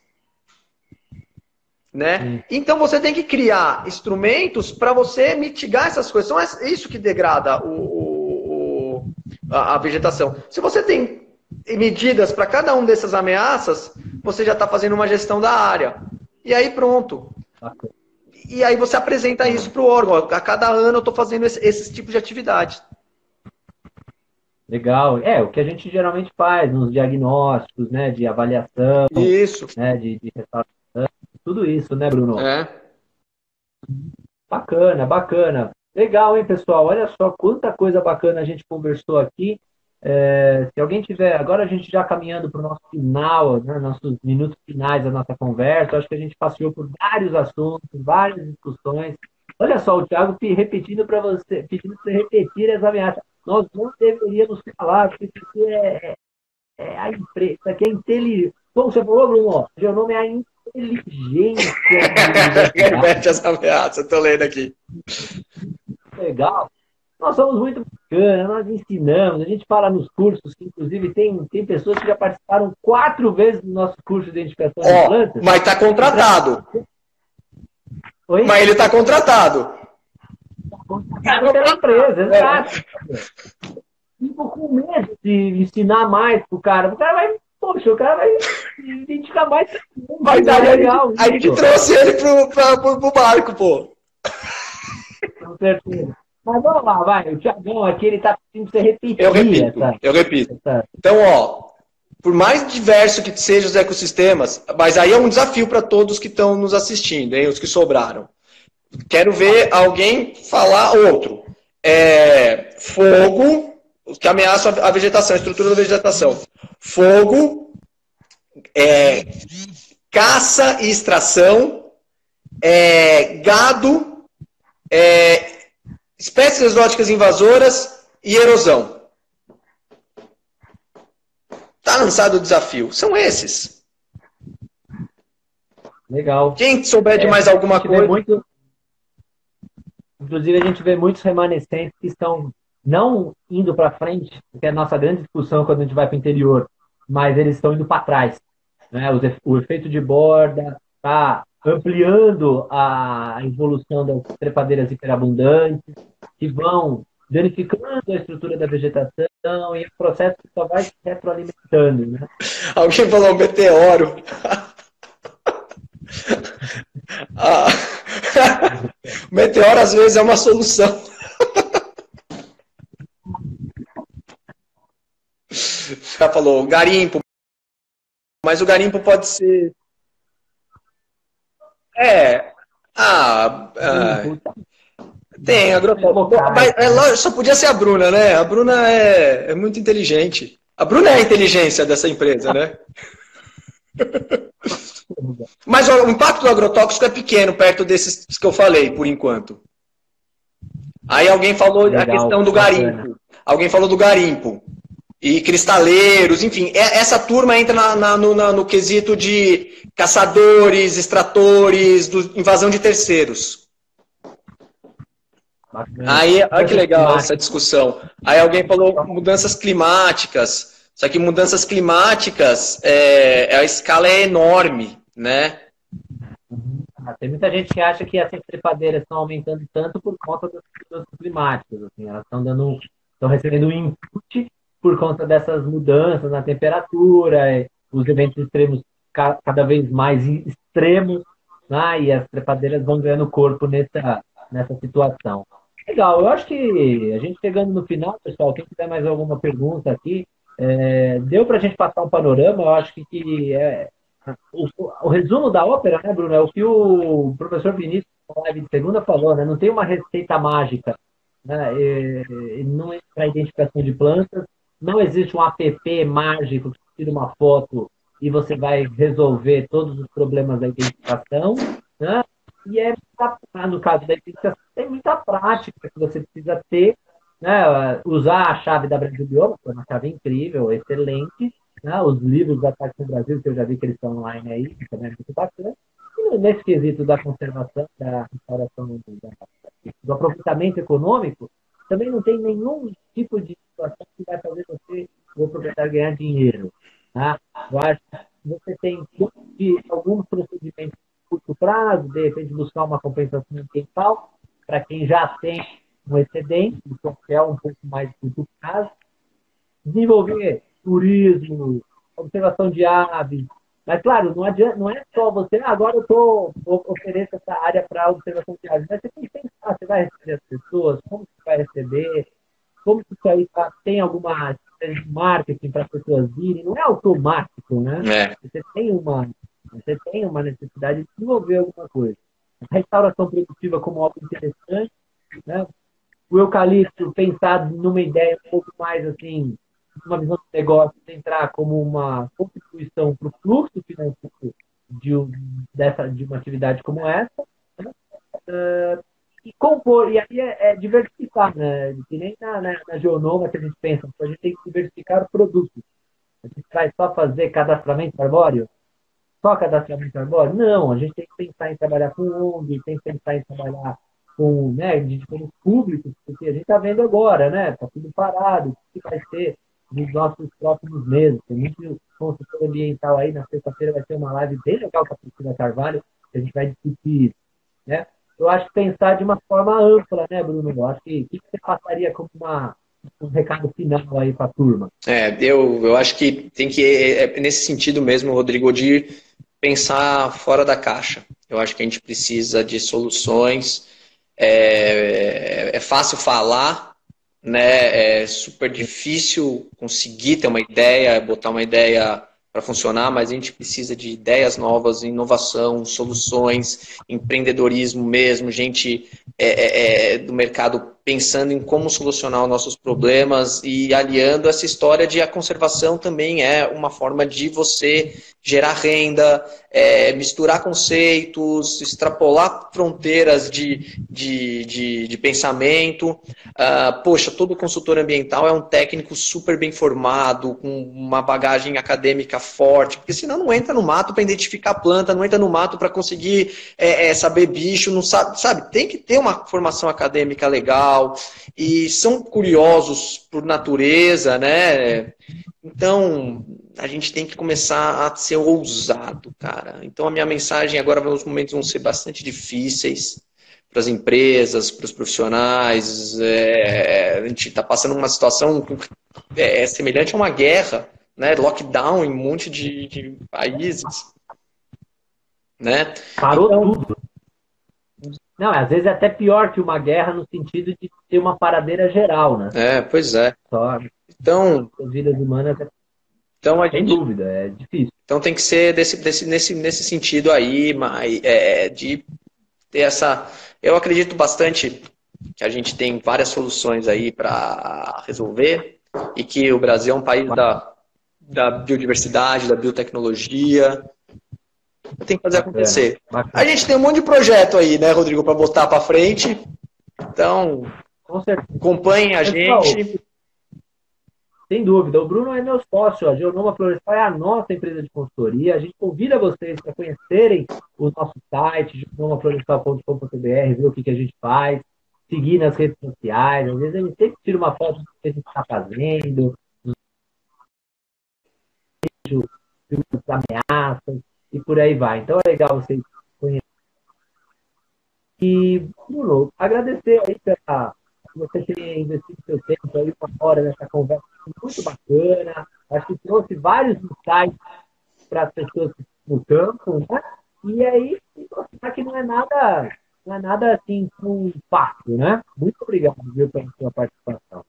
Né? Então você tem que criar instrumentos para você mitigar essas coisas. São isso que degrada a vegetação. Se você tem medidas para cada uma dessas ameaças, você já está fazendo uma gestão da área. E aí pronto. E aí você apresenta isso para o órgão. A cada ano eu estou fazendo esses tipos de atividades.
Legal. É, o que a gente geralmente faz nos diagnósticos, né, de avaliação,
isso.
Né, de restauração, tudo isso, né, Bruno?
É.
Bacana, bacana. Legal, hein, pessoal? Olha só quanta coisa bacana a gente conversou aqui. Se alguém tiver... Agora a gente já caminhando para o nosso final, né, nossos minutos finais da nossa conversa, acho que a gente passeou por vários assuntos, várias discussões. Olha só, o Thiago repetindo para você, pedindo para você repetir as ameaças. Nós não deveríamos falar, porque isso aqui é a empresa, isso aqui é inteligência. Como você falou, Bruno, o nome é a inteligência.
Repete essa ameaça, estou lendo aqui.
Legal. Nós somos muito bacanas, nós ensinamos, a gente fala nos cursos, que inclusive tem pessoas que já participaram 4 vezes do nosso curso de identificação de plantas.
Mas está contratado.
Oi?
Mas ele está contratado.
Contratado pela empresa, exato. Fico com medo de ensinar mais pro cara. O cara vai, poxa, o cara vai se identificar mais.
Mas aí legal, a gente trouxe ele pro barco, pô.
Com certeza. Mas vamos lá, vai. O Thiagão aqui, ele tá pedindo pra você repetir.
Eu repito. Então, por mais diverso que sejam os ecossistemas, mas aí é um desafio para todos que estão nos assistindo, hein, os que sobraram. Quero ver alguém falar outro. Fogo, que ameaça a vegetação, a estrutura da vegetação. Fogo, caça e extração, gado, espécies exóticas invasoras e erosão. Está lançado o desafio. São esses.
Legal.
Quem souber de mais alguma coisa...
Inclusive, a gente vê muitos remanescentes que estão não indo para frente, que é a nossa grande discussão quando a gente vai para o interior, mas eles estão indo para trás. Né? O efeito de borda está ampliando a evolução das trepadeiras hiperabundantes, que vão danificando a estrutura da vegetação e é um processo que só vai se retroalimentando. Né?
Alguém falou meteoro. O meteoro às vezes é uma solução. Já falou garimpo, mas o garimpo pode ser... Tem, agrotóxico. Mas só podia ser a Bruna, né? A Bruna é muito inteligente. A Bruna é a inteligência dessa empresa, né? Mas o impacto do agrotóxico é pequeno perto desses que eu falei, por enquanto. Aí alguém falou a questão do garimpo. Alguém falou do garimpo. E cristaleiros, enfim. Essa turma entra no quesito de caçadores, extratores, invasão de terceiros. Aí, olha que legal essa discussão. Aí alguém falou mudanças climáticas. Só que mudanças climáticas, a escala é enorme, né?
Tem muita gente que acha que essas trepadeiras estão aumentando tanto por conta das mudanças climáticas. Assim, elas estão recebendo um input por conta dessas mudanças na temperatura, os eventos extremos cada vez mais extremos, né? E as trepadeiras vão ganhando corpo nessa situação. Legal, eu acho que a gente chegando no final, pessoal, quem tiver mais alguma pergunta aqui, deu para a gente passar um panorama, eu acho que o resumo da ópera, né, Bruno, é o que o professor Vinícius, na live de segunda, falou, né? Não tem uma receita mágica, né? Não é para identificação de plantas, não existe um app mágico que tira uma foto e você vai resolver todos os problemas da identificação, né? E no caso da identificação, tem muita prática que você precisa ter, né? Usar a chave da Brasil Bioma, que é uma chave incrível, excelente, né? Os livros da Táxi no Brasil, que eu já vi que eles estão online aí, que também é muito bacana. E nesse quesito da conservação, da restauração, do aproveitamento econômico, também não tem nenhum tipo de situação que vai fazer você, o proprietário, ganhar dinheiro. Tá? Eu acho que você tem alguns procedimentos de curto prazo, de repente buscar uma compensação ambiental, para quem já tem um excedente, que é um pouco mais de curto prazo, desenvolver turismo, observação de aves. Mas, claro, não, adianta, não é só você, agora ofereço essa área para observação de aves, mas você tem que pensar, você vai receber as pessoas, como você vai receber, como que isso aí tem alguma marketing para as pessoas virem, não é automático, né?
É.
Você tem uma necessidade de desenvolver alguma coisa. A restauração produtiva como algo interessante, né? O eucalipto, pensar numa ideia um pouco mais assim, uma visão de negócio, entrar como uma contribuição para o fluxo financeiro de uma atividade como essa, né? E compor, e aí é diversificar, né? Que nem na Geonoma que a gente pensa, a gente tem que diversificar produtos. A gente vai só fazer cadastramento arbóreo? Só cadastramento arbóreo? Não, a gente tem que pensar em trabalhar com ONG, tem que pensar em trabalhar com, né, de diferentes públicos, porque a gente está vendo agora, né? Está tudo parado, o que vai ser nos nossos próximos meses. Tem muito consultor ambiental aí, na sexta-feira vai ter uma live bem legal com a Priscila Carvalho, que a gente vai discutir isso, né? Eu acho que pensar de uma forma ampla, né, Bruno? Eu acho que o que você passaria como um recado final aí para a turma?
Eu acho que tem que, nesse sentido mesmo, Rodrigo, de pensar fora da caixa. Eu acho que a gente precisa de soluções. É fácil falar, né? É super difícil conseguir ter uma ideia, botar uma ideia para funcionar, mas a gente precisa de ideias novas, inovação, soluções, empreendedorismo mesmo, gente do mercado pensando em como solucionar os nossos problemas e aliando essa história de a conservação também é uma forma de você gerar renda, misturar conceitos, extrapolar fronteiras de pensamento. Poxa, todo consultor ambiental é um técnico super bem formado, com uma bagagem acadêmica forte, porque senão não entra no mato para identificar planta, não entra no mato para conseguir saber bicho, não sabe? Tem que ter uma formação acadêmica legal e são curiosos por natureza, né? Então, a gente tem que começar a ser ousado, cara. Então, a minha mensagem agora, os momentos vão ser bastante difíceis para as empresas, para os profissionais. A gente está passando uma situação semelhante a uma guerra, né? Lockdown em um monte de países, né?
Parou
então,
tudo. Não, às vezes é até pior que uma guerra no sentido de ter uma paradeira geral, né?
Pois é.
Só
então,
as vidas humanas, sem dúvida, é difícil.
Então tem que ser nesse sentido aí, de ter essa. Eu acredito bastante que a gente tem várias soluções aí para resolver e que o Brasil é um país da biodiversidade, da biotecnologia. Tem que fazer acontecer.
Bacana.
A gente tem um monte de projeto aí, né, Rodrigo, para botar para frente. Então, acompanhem a gente.
Sem dúvida. O Bruno é meu sócio. A Geonoma Florestal é a nossa empresa de consultoria. A gente convida vocês para conhecerem o nosso site, geonomaflorestal.com.br, ver o que a gente faz, seguir nas redes sociais. Às vezes a gente sempre tira uma foto do que a gente está fazendo, dos ameaças e por aí vai. Então é legal vocês conhecerem. E, Bruno, agradecer aí pela você ter investido seu tempo aí, uma hora nessa conversa muito bacana. Acho que trouxe vários insights para as pessoas no campo, né? E aí, mostrar que não é nada assim tão fácil, né? Muito obrigado, viu, pela sua participação.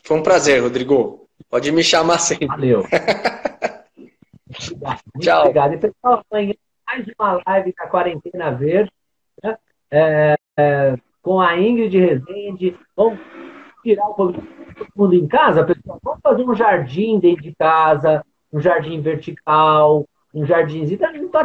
Foi um prazer, Rodrigo. Pode me chamar sempre.
Valeu. Obrigado. Muito obrigado. E pessoal, amanhã mais uma live da Quarentena Verde, né? Com a Ingrid Rezende. Vamos tirar todo mundo em casa, pessoal, vamos fazer um jardim dentro de casa, um jardim vertical, um jardinzinho.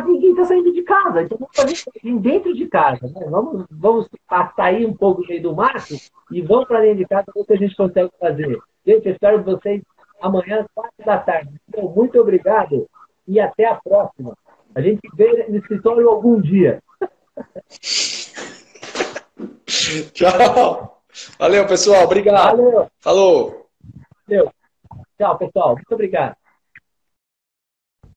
Ninguém está saindo de casa, então vamos fazer um jardim dentro de casa. Né? Vamos sair um pouco do meio do mato e vamos para dentro de casa ver o que a gente consegue fazer. Gente, eu espero vocês amanhã, 4 da tarde. Então, muito obrigado e até a próxima. A gente se vê no escritório algum dia.
Tchau. Valeu, pessoal. Obrigado.
Valeu.
Falou.
Valeu. Tchau, pessoal. Muito obrigado.